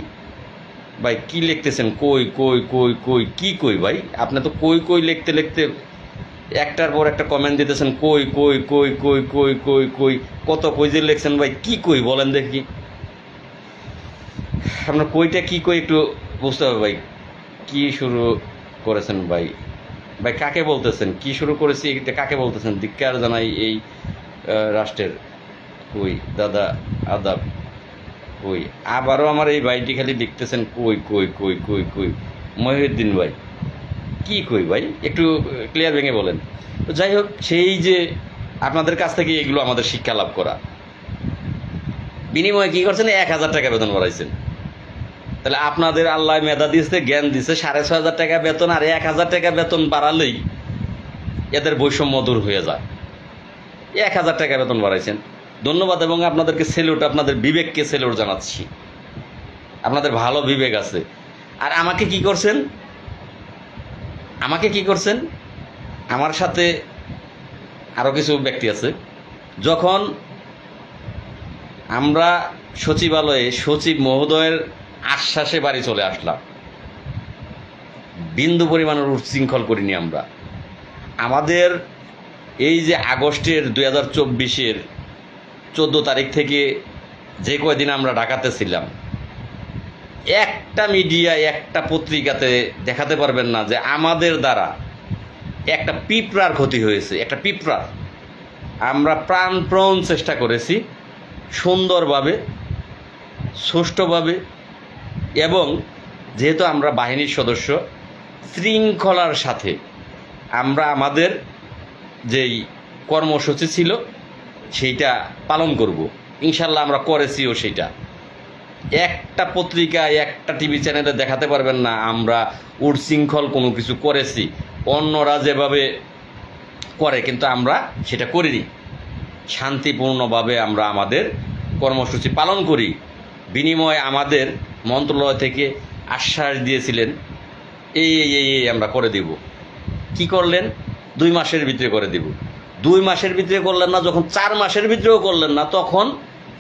ভাই কি লিখতেছেন? কই ভাই, আপনি তো কই লিখতে একটার পর একটা কমেন্ট দিতেছেন, কই কত কই যে লিখছেন ভাই, কি কই বলেন দেখি। আপনার কইটা কি কই একটু বুঝতে হবে ভাই। কি শুরু করেছেন ভাই কাকে বলতেছেন? কি শুরু করেছি এটা কাকে বলতেছেন? ধিক্কার জানাই এই রাষ্ট্রের। কই দাদা আদাব। কই আবারও আমার এই ভাইটি খালি দেখতেছেন কই কই কই কই কই মহিউদ্দিন ভাই কি কই ভাই একটু ক্লিয়ার ভেঙে বলেন। তো যাই হোক, সেই যে আপনাদের কাছ থেকে এগুলো আমাদের শিক্ষা লাভ করা, বিনিময়ে কি করছেন, 1000 টাকা বেতন বাড়াইছেন। তাহলে আপনাদের আল্লাহ মেধা দিয়েছে, জ্ঞান দিচ্ছে, 6500 টাকা বেতন আর 1000 টাকা বেতন বাড়ালেই এদের বৈষম্য দূর হয়ে যায়। 1000 টাকা বেতন বাড়াইছেন, ধন্যবাদ। এবং আপনাদেরকে সেলুট, আপনাদের বিবেককে সেলুট জানাচ্ছি, আপনাদের ভালো বিবেক আছে। আর আমাকে কি করছেন, আমার সাথে আরও কিছু ব্যক্তি আছে। যখন আমরা সচিবালয়ে সচিব মহোদয়ের আশ্বাসে বাড়ি চলে আসলাম, বিন্দু পরিমাণের উচ্ছৃঙ্খল করিনি আমরা। আমাদের এই যে আগস্টের 2024-এর 14 তারিখ থেকে যে কয়দিন আমরা ঢাকাতে ছিলাম, একটা মিডিয়া, একটা পত্রিকাতে দেখাতে পারবেন না যে আমাদের দ্বারা একটা পিঁপড়ার ক্ষতি হয়েছে, একটা পিঁপড়ার। আমরা প্রাণপণ চেষ্টা করেছি সুন্দরভাবে, সুষ্ঠুভাবে, এবং যেহেতু আমরা বাহিনীর সদস্য, শৃঙ্খলার সাথে আমরা আমাদের যেই কর্মসূচি ছিল সেইটা পালন করব। ইনশাল্লাহ আমরা করেছিও সেইটা। একটা পত্রিকায়, একটা টিভি চ্যানেলে দেখাতে পারবেন না আমরা উচ্ছৃঙ্খল কোনো কিছু করেছি, অন্যরা যেভাবে করে, কিন্তু আমরা সেটা করিনি। শান্তিপূর্ণভাবে আমরা আমাদের কর্মসূচি পালন করি। বিনিময়ে আমাদের মন্ত্রণালয় থেকে আশ্বাস দিয়েছিলেন এই এই এই এই আমরা করে দিব। কি করলেন? 2 মাসের ভিতরে করে দিব। 2 মাসের ভিতরে করলেন না, যখন 4 মাসের ভিতরেও করলেন না, তখন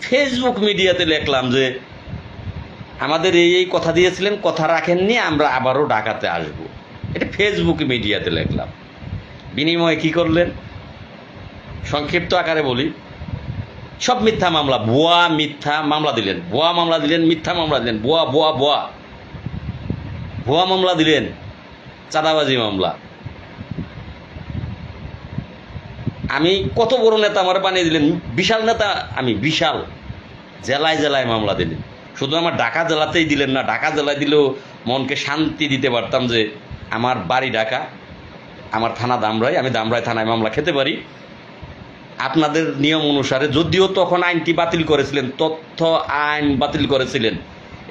ফেসবুক মিডিয়াতে লিখলাম যে আমাদের এই এই কথা দিয়েছিলেন, কথা রাখেননি, আমরা আবারও ঢাকাতে আসব। এটা ফেসবুক মিডিয়াতে লিখলাম। বিনিময়ে কি করলেন? সংক্ষিপ্ত আকারে বলি, সব মিথ্যা মামলা, ভুয়া মিথ্যা মামলা দিলেন, ভুয়া মামলা দিলেন, মিথ্যা মামলা দিলেন, ভুয়া ভুয়া ভুয়া ভুয়া মামলা দিলেন, চাঁদাবাজি মামলা। আমি কত বড় নেতা আমার বানিয়ে দিলেন, বিশাল নেতা আমি, বিশাল। জেলায় জেলায় মামলা দিলেন, শুধু আমার ঢাকা জেলাতেই দিলেন না, ঢাকা জেলায় দিলেও মনকে শান্তি দিতে পারতাম যে আমার বাড়ি ঢাকা, আমার থানা ধামরাই, আমি ধামরাই থানায় মামলা খেতে পারি আপনাদের নিয়ম অনুসারে। যদিও তখন আইনটি বাতিল করেছিলেন, তথ্য আইন বাতিল করেছিলেন।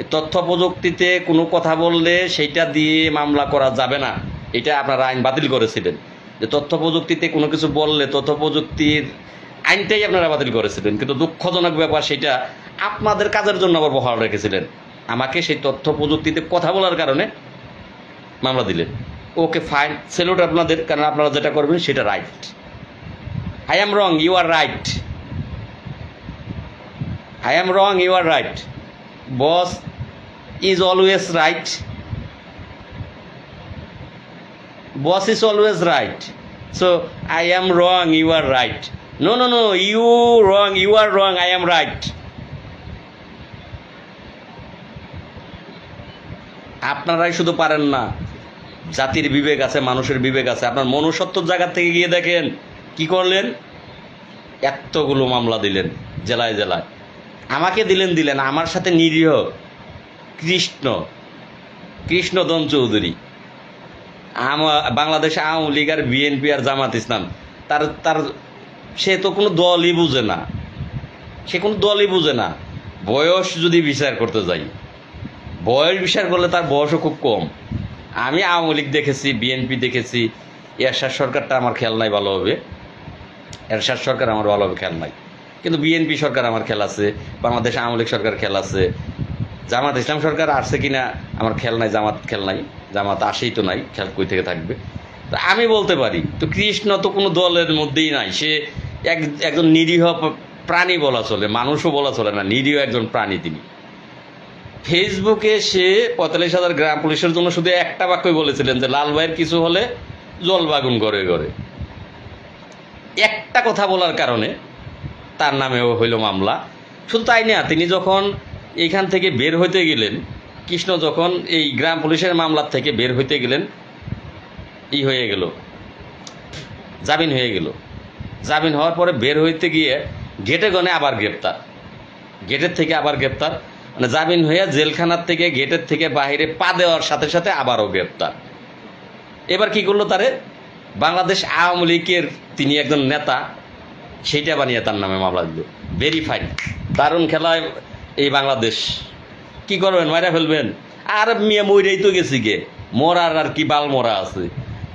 এই তথ্য প্রযুক্তিতে কোনো কথা বললে সেইটা দিয়ে মামলা করা যাবে না, এটা আপনারা আইন বাতিল করেছিলেন। যে তথ্য প্রযুক্তিতে কোনো কিছু বললে, তথ্য প্রযুক্তির আইনটাই আপনারা বাতিল করেছিলেন। কিন্তু দুঃখজনক ব্যাপার, সেটা আপনাদের কাজের জন্য আবার বহাল রেখেছিলেন। আমাকে সেই তথ্য প্রযুক্তিতে কথা বলার কারণে মামলা দিলেন। ওকে, ফাইন, সেলুট আপনাদের, কারণ আপনারা যেটা করবেন সেটা right. I am wrong, you are right. I am wrong, you are right. Boss is always right. Boss is always right. So I am wrong, you are right. No, no, no, you wrong, you are wrong, I am right. আপনারাই শুধু পারেন না, জাতির বিবেক আছে, মানুষের বিবেক আছে। আপনার মনুষ্যত্বর জায়গা থেকে গিয়ে দেখেন কি করলেন। এতগুলো মামলা দিলেন জেলায় জেলায়, আমাকে দিলেন, আমার সাথে নিরীহ কৃষ্ণদন চৌধুরী, বাংলাদেশ আওয়ামী লীগ আর বিএনপি আর জামাত ইসলাম, তার সে তো কোনো দলই বুঝে না, সে কোনো দলই বুঝে না। বয়স যদি বিচার করতে যাই, বয়স বিচার করলে তার বয়সও খুব কম। আমি আওয়ামী লীগ দেখেছি, বিএনপি দেখেছি, এরশাদ সরকারটা আমার খেয়াল নাই ভালোভাবে, এরশাদ সরকার আমার ভালোভাবে খেয়াল নাই, কিন্তু বিএনপি সরকার আমার খেয়াল আছে, বাংলাদেশ আওয়ামী লীগ সরকার খেয়াল আছে, জামাত ইসলাম সরকার আসছে কিনা আমার খেয়াল নাই, জামাত খেয়াল নাই, জামাত আসেই তো নাই, খেয়াল কই থেকে থাকবে। তা আমি বলতে পারি, তো কৃষ্ণ তো কোনো দলের মধ্যেই নাই, সে একজন নিরীহ প্রাণী বলা চলে, মানুষও বলা চলে না, নিরীহ একজন প্রাণী তিনি। ফেসবুকে সে 45,000 গ্রাম পুলিশের জন্য শুধু একটা বাক্যই বলেছিলেন যে লাল ভাইয়ের কিছু হলে জল বাগুন ঘরে ঘরে। একটা কথা বলার কারণে তার নামেও হইল মামলা। শুধু তাই না, তিনি যখন এইখান থেকে বের হইতে গেলেন, কৃষ্ণ যখন এই গ্রাম পুলিশের মামলার থেকে বের হইতে গেলেন, হয়ে গেল, জামিন হয়ে গেল। জামিন হওয়ার পরে বের হইতে গিয়ে গেটে গনে আবার গ্রেপ্তার, গেটের থেকে আবার গ্রেপ্তার। মানে জামিন হয়ে জেলখানার থেকে গেটের থেকে বাইরে পা দেওয়ার সাথে সাথে আবারও গ্রেপ্তার। এবার কি করলো তারে বাংলাদেশ আওয়ামী লীগের তিনি একজন নেতা সেইটা বানিয়ে তার নামে মামলা দিল। ভেরিফাইড। দারুণ খেলায় এই বাংলাদেশ। কি করবেন, মাইরা ফেলবেন? আর মিয়া মইরাই তো গেছি গে, মরার আর কি বাল মরা আছে।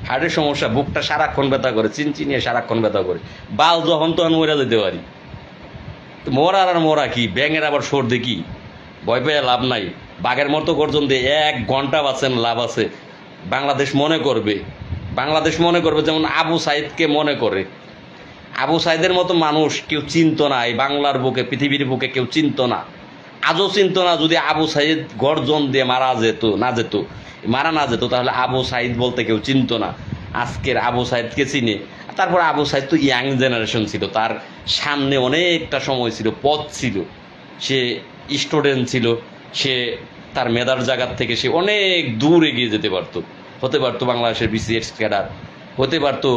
হার্টের সমস্যা, বুকটা সারাক্ষণ ব্যথা করে, চিনচিনিয়ে সারাক্ষণ ব্যথা করে, বাল যখন তখন মরা যেতে পারি। মরার আর মরা কি, ব্যাঙের আবার সর্দি কি, ভয় পেয়ে লাভ নাই। বাঘের মতো গর্জন দিয়ে 1 ঘন্টা বাঁচেন, লাভ আছে। বাংলাদেশ মনে করবে, বাংলাদেশ মনে করবে যেমন আবু সাইদকে মনে করে। আবু সাইদের মতো মানুষ কেউ চিনত না এই বাংলার বুকে, পৃথিবীর বুকে কেউ চিনত না, আজও চিনত না। যদি আবু সাইদ গর্জন দিয়ে মারা না যেত তাহলে আবু সাইদ বলতে কেউ চিনত না। আজকের আবু সাইদকে চিনে। তারপর আবু সাইদ তো ইয়াং জেনারেশন ছিল, তার সামনে অনেকটা সময় ছিল, পথ ছিল, সে স্টুডেন্ট ছিল, সে তার মেধার জায়গার থেকে সে অনেক দূর এগিয়ে যেতে পারতো, হতে পারতো বাংলাদেশের বিসিএস ক্যাডার, হতে পারতো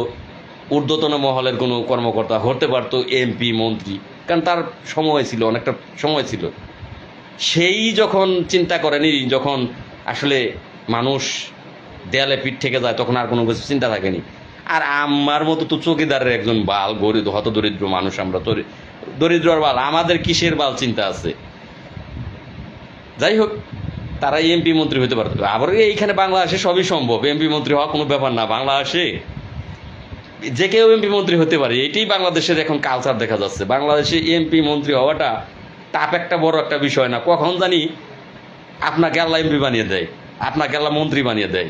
ঊর্ধ্বতন মহলের কোনো কর্মকর্তা, হতে পারতো এমপি মন্ত্রী, কারণ তার সময় ছিল, অনেকটা সময় ছিল। সেই যখন চিন্তা করেনি, যখন আসলে মানুষ দেয়ালে পিঠ থেকে যায় তখন আর কোনো কিছু চিন্তা থাকেনি। আর আমার মতো তো চৌকিদারের একজন বাল, গরিব হত দরিদ্র মানুষ, আমরা তো দরিদ্রর বাল, আমাদের কিসের বাল চিন্তা আছে? যাই হোক, তারা এমপি মন্ত্রী হতে পারত। আবার এইখানে বাংলাদেশে সবই সম্ভব, এমপি মন্ত্রী হওয়া কোনো ব্যাপার না। বাংলাদেশে যে কেউ এমপি মন্ত্রী হতে পারে, এটাই বাংলাদেশের এখন কালচার দেখা যাচ্ছে। বাংলাদেশে এমপি মন্ত্রী হওয়াটা টাপ একটা বড় একটা বিষয় না। কখন জানি আপনাকে আল্লাহ এমপি বানিয়ে দেয়, আপনাকে আল্লাহ মন্ত্রী বানিয়ে দেয়,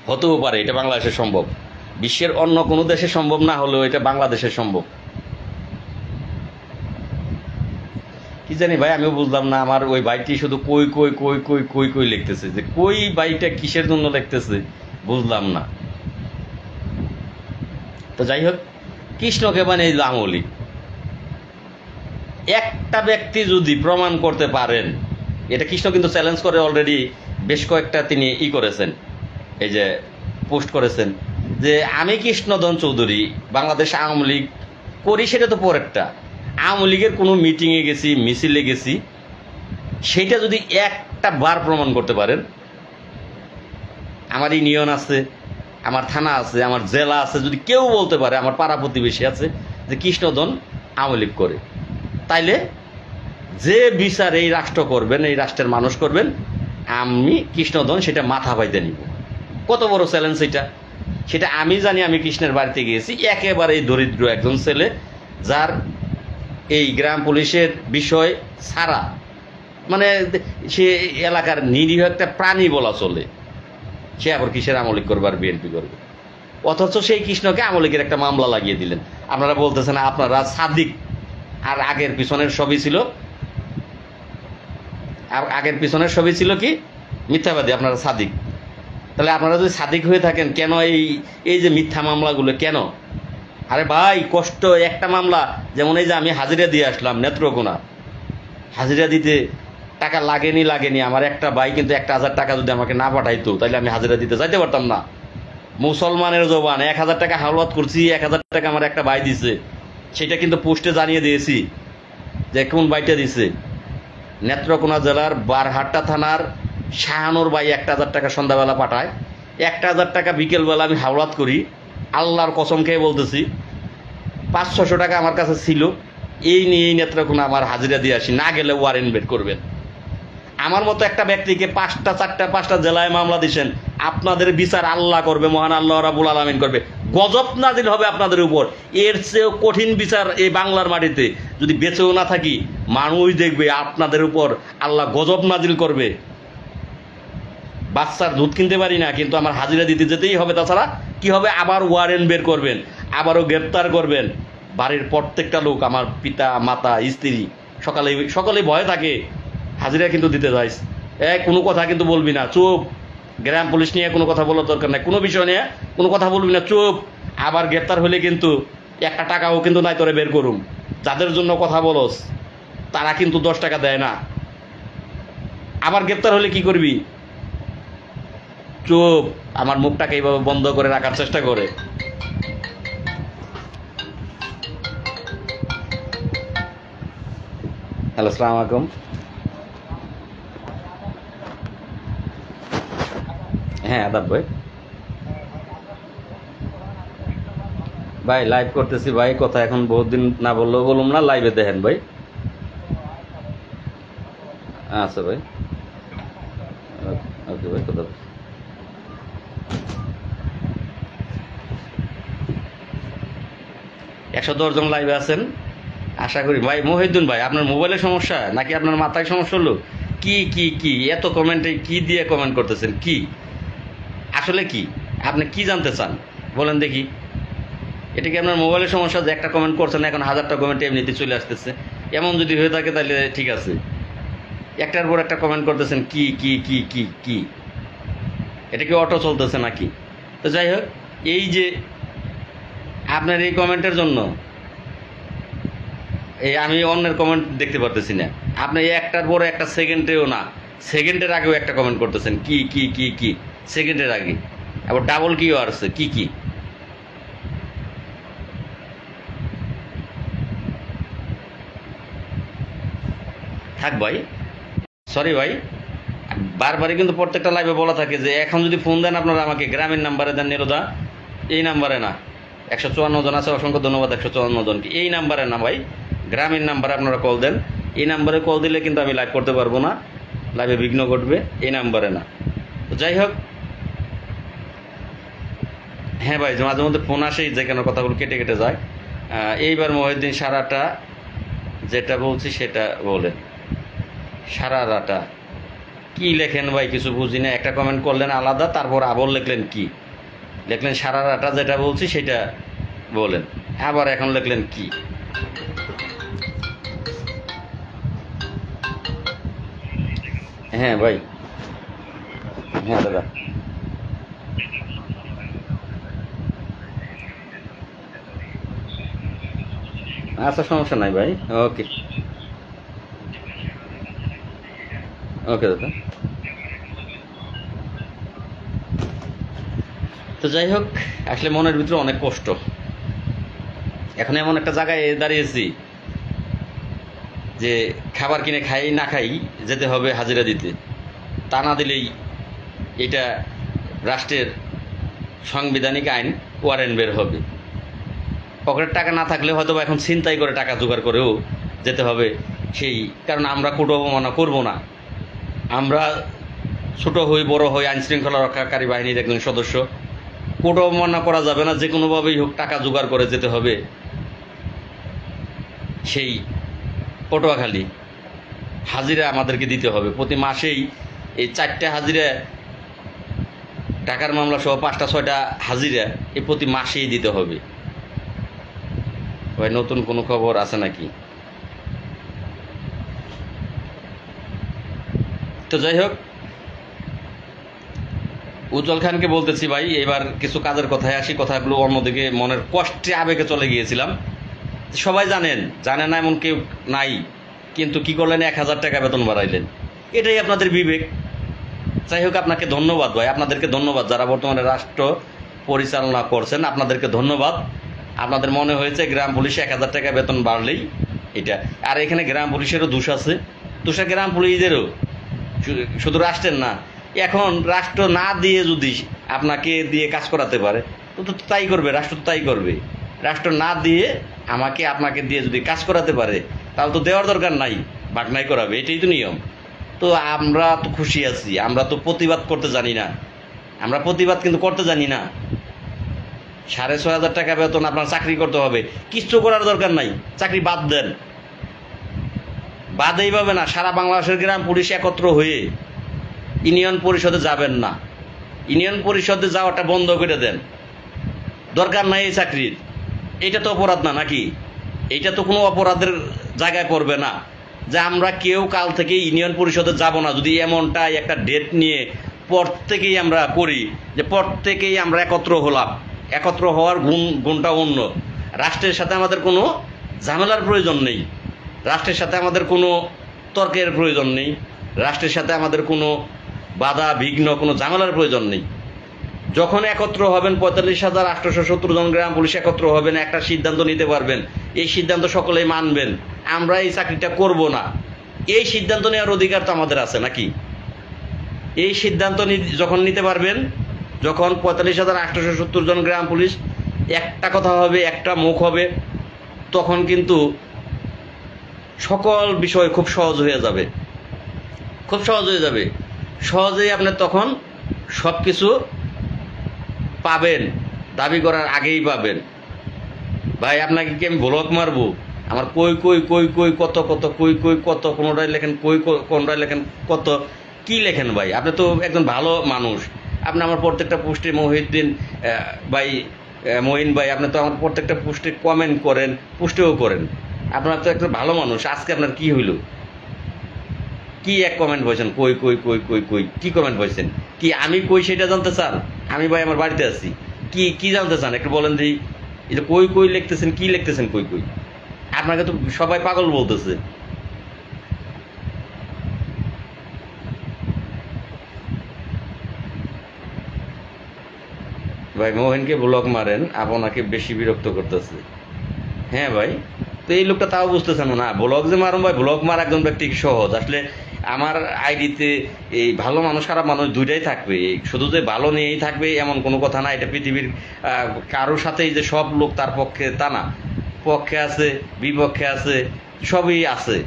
হতেও পারে। এটা বাংলাদেশে সম্ভব, বিশ্বের অন্য কোনো দেশে সম্ভব না হলেও এটা বাংলাদেশে সম্ভব। কি জানি ভাই, আমিও বুঝলাম না। আমার ওই বাইকটি শুধু কই কই কই কই কই কই লিখতেছে, যে কই বাইকটা কিসের জন্য লিখতেছে বুঝলাম না। তো যাই হোক, কৃষ্ণকে বানিয়ে দিল আওয়ামী লীগ। একটা ব্যক্তি যদি প্রমাণ করতে পারেন, এটা কৃষ্ণ কিন্তু চ্যালেঞ্জ করে অলরেডি বেশ কয়েকটা তিনি করেছেন, এই যে পোস্ট করেছেন যে আমি কৃষ্ণধন চৌধুরী বাংলাদেশ আওয়ামী লীগ করি, সেটা তো পরেরটা। আওয়ামী লীগের কোনো মিটিংয়ে গেছি, মিছিলে গেছি, সেইটা যদি একটা বার প্রমাণ করতে পারেন, আমার ইউনিয়ন আছে, আমার থানা আছে, আমার জেলা আছে, যদি কেউ বলতে পারে, আমার পাড়া প্রতিবেশী আছে যে কৃষ্ণধন আওয়ামী লীগ করে, তাইলে যে বিচার এই রাষ্ট্র করবেন, এই রাষ্ট্রের মানুষ করবেন, আমি কৃষ্ণধন সেটা মাথা পাইতে নিব। কত বড় চ্যালেঞ্জ এটা! সেটা আমি জানি। আমি কৃষ্ণের বাড়িতে গিয়েছি, একেবারে দরিদ্র একজন ছেলে, যার এই গ্রাম পুলিশের বিষয় ছাড়া, মানে সে এলাকার নিরীহ একটা প্রাণী বলা চলে, সে আবার কিসের আওয়ামী লীগ করবে আর বিএনপি করবে? অথচ সেই কৃষ্ণকে আওয়ামী লীগের একটা মামলা লাগিয়ে দিলেন। আপনারা বলতেছেন আপনারা সাদিক, আর আগের পিছনের সবই ছিল, আগের পিছনের সবই ছিল কি মিথ্যাবাদী, আপনারা সাদিক। তাহলে আপনারা যদি সাদিক হয়ে থাকেন, কেন এই যে মিথ্যা মামলাগুলো কেন? আরে ভাই, কষ্ট একটা মামলা, যেমন এই যে আমি হাজিরা দিয়ে আসলাম নেত্রকোনা, হাজিরা দিতে টাকা লাগেনি। আমার একটা ভাই কিন্তু 1,000 টাকা যদি আমাকে না পাঠাইতো, তাহলে আমি হাজিরা দিতে যাইতে পারতাম না। মুসলমানের জবান, 1,000 টাকা হাওলাত করছি, 1,000 টাকা আমার একটা ভাই দিছে, সেটা কিন্তু পোস্টে জানিয়ে দিয়েছি যে কোন ভাইটা দিছে। নেত্রকোনা জেলার বারহাট্টা থানার শাহানুর ভাই 1,000 টাকা সন্ধ্যাবেলা পাঠায়, 1,000 টাকা বিকেলবেলা আমি হাওলাত করি। আল্লাহর কসম খেয়ে বলতেছি, 500-600 টাকা আমার কাছে ছিল, এই নিয়েই নেত্রকোনা আমার হাজিরা দিয়ে আসি। না গেলে ওয়ারেন্ট বের করবেন। আমার মতো একটা ব্যক্তিকে 5টা 4টা 5টা জেলায় মামলা দিচ্ছেন, আপনাদের বিচার আল্লাহ করবে, মহান আল্লাহ রাব্বুল আলামিন করবে, গজব নাজিল হবে আপনাদের উপর। এর চেয়েও কঠিন বিচার এই বাংলার মাটিতে যদি বেঁচেও না থাকি, মানুষ দেখবে আপনাদের উপর আল্লাহ গজব নাজিল করবে। বাচ্চার দুধ কিনতে পারি না, কিন্তু আমার হাজিরা দিতে যেতেই হবে, তাছাড়া কি হবে? আবার ওয়ারেন্ট বের করবেন, আবারও গ্রেপ্তার করবেন। বাড়ির প্রত্যেকটা লোক, আমার পিতা মাতা স্ত্রী, সকালেই ভয়ে থাকে, হাজিরা কিন্তু দিতে যাইস, কোনো কথা কিন্তু বলবি না, চুপ। গ্রাম পুলিশ নিয়ে কোনো কথা বলার দরকার নাই, কোনো বিষয় নিয়ে কোনো কথা বলবি না, চুপ। আবার গ্রেপ্তার হলে কিন্তু 1 টাকাও কিন্তু নাই তোরে বের করুম। যাদের জন্য কথা বলস তারা কিন্তু 10 টাকা দেয় না। আবার গ্রেপ্তার হলে কি করবি? চুপ। আমার মুখটাকে এইভাবে বন্ধ করে রাখার চেষ্টা করে। হ্যালো, আসসালামু আলাইকুম। হ্যাঁ আদাব ভাই। ভাই লাইভ করতেছি ভাই, কথা এখন বহুত দিন না বললেও বলুম না, লাইভে দেখেন ভাই। আচ্ছা ভাই, ওকে ভাই, কথা 110 জন লাইভে আছেন আশা করি। ভাই মহিউদ্দিন ভাই, আপনার মোবাইলের সমস্যা নাকি আপনার মাথায় সমস্যা হলো? কি কি কি এত কমেন্টে কি দিয়ে কমেন্ট করতেছেন? কি আসলে কি আপনি কি জানতে চান বলেন দেখি? এটা কি আপনার মোবাইলের সমস্যা যে একটা কমেন্ট করছেন এখন 1000টা কমেন্ট এমনিতে চলে আসতেছে? এমন যদি হয়ে থাকে তাহলে ঠিক আছে, একটার পর একটা কমেন্ট করতেছেন কি কি কি কি কি এটা কি অটো চলতেছে নাকি? তো যাই হোক, এই যে আপনার এই কমেন্টের জন্য এই আমি অন্যের কমেন্ট দেখতে পারতেছি না। আপনি একটার পরে একটা, সেকেন্ডেও না, সেকেন্ডের আগেও একটা কমেন্ট করতেছেন কি কি কি কি সেকেন্ডের আগে, আবার ডাবল কিও আসছে কি কি। থাক ভাই, সরি ভাই, বারবারই কিন্তু প্রত্যেকটা লাইভে বলা থাকে যে এখন যদি ফোন দেন আপনারা আমাকে গ্রামীণ নাম্বারে দেন, নিরোদা এই নাম্বারে না। 154 জন আছে, অসংখ্য ধন্যবাদ 154 জনকে। এই নাম্বারে না ভাই, গ্রামীণ নাম্বারে আপনারা কল দেন। এই নাম্বারে কল দিলে কিন্তু আমি লাইভ করতে পারবো না, লাইভে বিঘ্ন ঘটবে, এই নাম্বারে না। তো যাই হোক, হ্যাঁ ভাই, মাঝে মধ্যে ফোন আসেই যে কেন কথাগুলো কেটে কেটে যায়। এইবার মহিউদ্দিন সারাটা যেটা বলছি সেটা বলেন। সারাটা কি লেখেন ভাই কিছু বুঝি না, একটা কমেন্ট করলেন আলাদা, তারপর আবার লিখলেন কি লিখলেন, সারাটা যেটা বলছি সেটা বলেন, আবার এখন লিখলেন কি। হ্যাঁ ভাই, হ্যাঁ দাদা, আচ্ছা সমস্যা নাই ভাই, ওকে ওকে দাদা। তো যাই হোক, আসলে মনের ভিতরে অনেক কষ্ট। এখন এমন একটা জায়গায় দাঁড়িয়েছি যে খাবার কিনে খাই না খাই যেতে হবে হাজিরা দিতে, তা না দিলেই এটা রাষ্ট্রের সাংবিধানিক আইন ওয়ারেন্ট বের হবে। পকেটের টাকা না থাকলে হয়তো এখন ছিনতাই করে টাকা জোগাড় করেও যেতে হবে সেই, কারণ আমরা কূট অবমাননা করবো না। আমরা ছোট হই বড় হই আইনশৃঙ্খলা রক্ষাকারী বাহিনীর একজন সদস্য, কূট অবমাননা করা যাবে না, যে কোনোভাবেই হোক টাকা জোগাড় করে যেতে হবে সেই পটুয়াখালী। হাজিরা আমাদেরকে দিতে হবে প্রতি মাসেই, এই 4টে হাজিরা, টাকার মামলা সহ 5টা 6টা হাজিরা এই প্রতি মাসেই দিতে হবে। ভাই নতুন কোনো খবর আছে নাকি? তো যাই হোক, উজ্জ্বল খানকে বলতেছি ভাই, এবার কিছু কাজের কথায় আসি। কথাগুলো অন্যদিকে মনের কষ্টে আবেগে চলে গিয়েছিলাম। সবাই জানে না এমন কেউ নাই, কিন্তু কি করলেন, 1000 টাকা বেতন বাড়াইলেন, এটাই আপনাদের বিবেক। যাই হোক, আপনাকে ধন্যবাদ ভাই, আপনাদেরকে ধন্যবাদ যারা বর্তমানে রাষ্ট্র পরিচালনা করছেন, আপনাদেরকে ধন্যবাদ। আপনাদের মনে হয়েছে গ্রাম পুলিশে 1000 টাকা বেতন বাড়লেই এটা, আর এখানে গ্রাম পুলিশেরও দোষ আছে, দোষা গ্রাম পুলিশদেরও, শুধু রাষ্ট্রের না। এখন রাষ্ট্র না দিয়ে যদি আপনাকে দিয়ে কাজ করাতে পারে তো তাই করবে, রাষ্ট্র তো তাই করবে। রাষ্ট্র না দিয়ে আপনাকে দিয়ে যদি কাজ করাতে পারে তাহলে তো দেওয়ার দরকার নাই, বাগনাই করাবে, এটাই তো নিয়ম। তো আমরা তো খুশি আছি, আমরা তো প্রতিবাদ করতে জানি না, আমরা প্রতিবাদ কিন্তু করতে জানি না। 6500 টাকা বেতন আপনার চাকরি করতে হবে, কিছু করার দরকার নাই, চাকরি বাদ দেন, বাদ এইভাবে না। সারা বাংলাদেশের গ্রাম পুলিশ একত্র হয়ে ইউনিয়ন পরিষদে যাবেন না, ইউনিয়ন পরিষদে যাওয়াটা বন্ধ করে দেন, দরকার নাই এই চাকরির। এটা তো অপরাধ না নাকি? এটা তো কোনো অপরাধের জায়গায় করবে না যে আমরা কেউ কাল থেকে ইউনিয়ন পরিষদে যাব না, যদি এমনটাই একটা ডেট নিয়ে প্রত্যেকেই আমরা করি যে প্রত্যেকেই আমরা একত্র হলাম। একত্র হওয়ার গুণটা অন্য। রাষ্ট্রের সাথে আমাদের কোনো ঝামেলার প্রয়োজন নেই, রাষ্ট্রের সাথে আমাদের কোনো তর্কের প্রয়োজন নেই, রাষ্ট্রের সাথে আমাদের কোনো বাধা বিঘ্ন, কোনো ঝামেলার প্রয়োজন নেই। যখন একত্র হবেন 45,870 জন গ্রাম পুলিশ একত্র হবেন, একটা সিদ্ধান্ত নিতে পারবেন, এই সিদ্ধান্ত সকলেই মানবেন, আমরা এই চাকরিটা করব না, এই সিদ্ধান্ত নেওয়ার অধিকার তো আমাদের আছে নাকি? এই সিদ্ধান্ত যখন নিতে পারবেন, যখন 45,870 জন গ্রাম পুলিশ একটা কথা হবে, একটা মুখ হবে, তখন কিন্তু সকল বিষয় খুব সহজ হয়ে যাবে, খুব সহজ হয়ে যাবে। সহজেই আপনি তখন সব কিছু পাবেন, দাবি করার আগেই পাবেন। ভাই আপনাকে কি আমি ব্লক মারবো? আমার কই কই কই কই কত কত কই কই কত, কোনোটাই লেখেন কই, কোনোটাই লেখেন কত, কি লেখেন ভাই? আপনি তো একজন ভালো মানুষ, আপনি আমার প্রত্যেকটা পোস্টে মহিউদ্দিন ভাই, মহিন ভাই, আপনি তো আমার প্রত্যেকটা পোস্টে কমেন্ট করেন, পোস্টেও করেন। আপনার তো একটা ভালো মানুষ, আজকে আপনার কি হইল? কি এক কমেন্ট বলছেন কই কই কই কই কই, কি কমেন্ট বলছেন? কি আমি কই সেটা জানতে চান? আমি ভাই আমার বাড়িতে আছি, কি কি জানতে চান একটু বলেন দিই। এই যে কই কই লিখতেছেন, কি লিখতেছেন কই কই? আপনাকে তো সবাই পাগল বলতেছে। ভাই মোহিনকে ব্লক মারেন, আপনাকে বেশি বিরক্ত করতেছে। হ্যাঁ ভাই, তো এই লোকটা তাও বুঝতেছেন না, ব্লক যে মারুন ভাই, ব্লক মারা একজন ব্যক্তি সহজ। আসলে আমার আইডিতে এই ভালো মানুষ খারাপ মানুষ দুইটাই থাকবে, শুধু যে ভালো নিয়েই থাকবে এমন কোনো কথা না। এটা পৃথিবীর কারোর সাথেই যে সব লোক তার পক্ষে তা না, পক্ষে আছে, বিপক্ষে আছে, সবই আছে।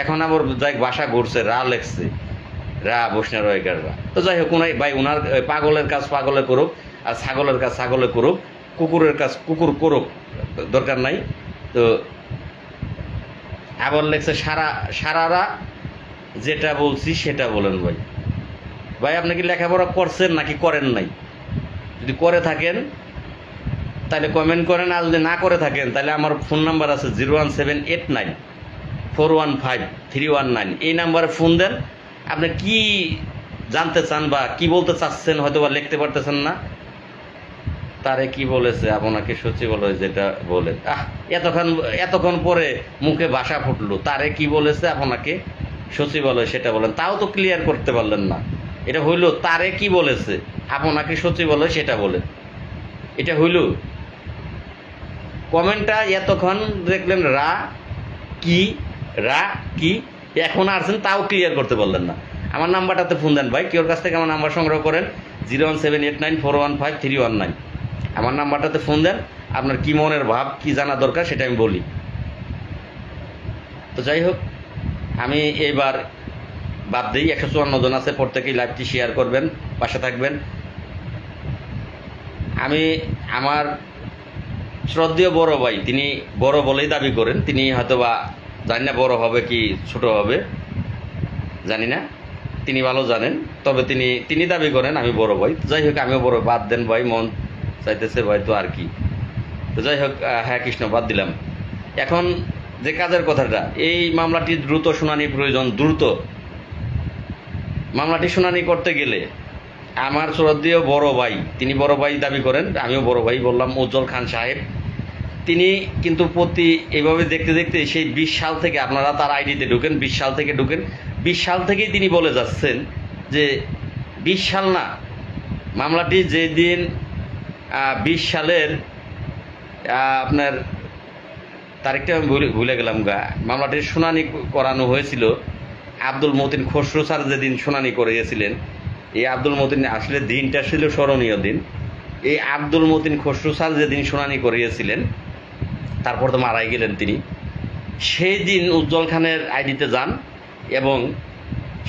এখন আমার যাই বাসা ঘুরছে, রা লেখছে, রা বসনা রয়কাররা। তো যাই হোক, ভাই ওনার পাগলের কাজ পাগলে করুক, আর ছাগলের কাজ ছাগলে করুক, কুকুরের কাজ কুকুর করুক, দরকার নাই। তো আবার লেখছে সারারা যেটা বলছি সেটা বলেন। ভাই ভাই আপনি কি লেখাপড়া করছেন নাকি করেন নাই? যদি করে থাকেন তাহলে কমেন্ট করেন, আর যদি না করে থাকেন তাহলে আমার ফোন নাম্বার আছে 01789415319। এই নাম্বারে ফোন দেন। আপনি কি জানতে চান বা কি বলতে চাচ্ছেন, হয়তো বা লিখতে পারতেছেন না। তারে কি বলেছে আপনাকে সচিবালয় যেটা বলে, এতক্ষণ পরে মুখে ভাষা ফুটলো, তারে কি বলেছে আপনাকে সচিবালয় সেটা বলেন, তাও তো ক্লিয়ার করতে পারলেন না। এটা হইল তারে কি বলেছে আপনাকে সচিবালয় সেটা বলে, এটা হইল কমেন্টটা। এতক্ষণ দেখলেন রা কি রা কি, এখন আসছেন তাও ক্লিয়ার করতে পারলেন না। আমার নাম্বারটাতে ফোন দেন ভাই, কেউর কাছ থেকে আমার নাম্বার সংগ্রহ করেন 01789415319। আমার নাম্বারটাতে ফোন দেন, আপনার কি মনের ভাব, কি জানা দরকার সেটা আমি বলি। তো যাই হোক, আমি এইবার বাদ দিই। 154 জন আছে, প্রত্যেকেই লাইভটি শেয়ার করবেন, পাশে থাকবেন। আমি আমার শ্রদ্ধেয় বড় ভাই, তিনি বড় বলেই দাবি করেন, তিনি হয়তো বা জানি না বড় হবে কি ছোট হবে জানি না, তিনি ভালো জানেন। তবে তিনি দাবি করেন আমি বড় ভাই। যাই হোক, আমিও বড়, বাদ দেন ভাই, মন চাইতেছে ভাই, তো আর কি। তো যাই হোক, হ্যাঁ কৃষ্ণ, বাদ দিলাম। এখন যে কাজের কথাটা, এই মামলাটি দ্রুত শুনানি প্রয়োজন। দ্রুত মামলাটি শুনানি করতে গেলে আমার শ্রদ্ধেয় বড় ভাই, তিনি বড় ভাই দাবি করেন, আমিও বড় ভাই বললাম, উজ্জ্বল খান সাহেব, তিনি কিন্তু এইভাবে দেখতে দেখতে সেই 20 সাল থেকে, আপনারা তার আইডিতে ঢুকেন, 20 সাল থেকে ঢুকেন, 20 সাল থেকেই তিনি বলে যাচ্ছেন যে 20 সাল না, মামলাটি যেদিন 20 সালের আপনার তারিখটা আমি ভুলে গেলাম মামলাটির শুনানি করানো হয়েছিল আব্দুল মতিন খসরু স্যার যেদিন শুনানি করিয়েছিলেন। এই আব্দুল মতিন আসলে দিনটা ছিল স্মরণীয় দিন। এই আব্দুল মতিন খসরু স্যার যেদিন শুনানি করিয়েছিলেন, তারপর তো মারাই গেলেন তিনি। সেই দিন উজ্জ্বল খানের আইডিতে যান, এবং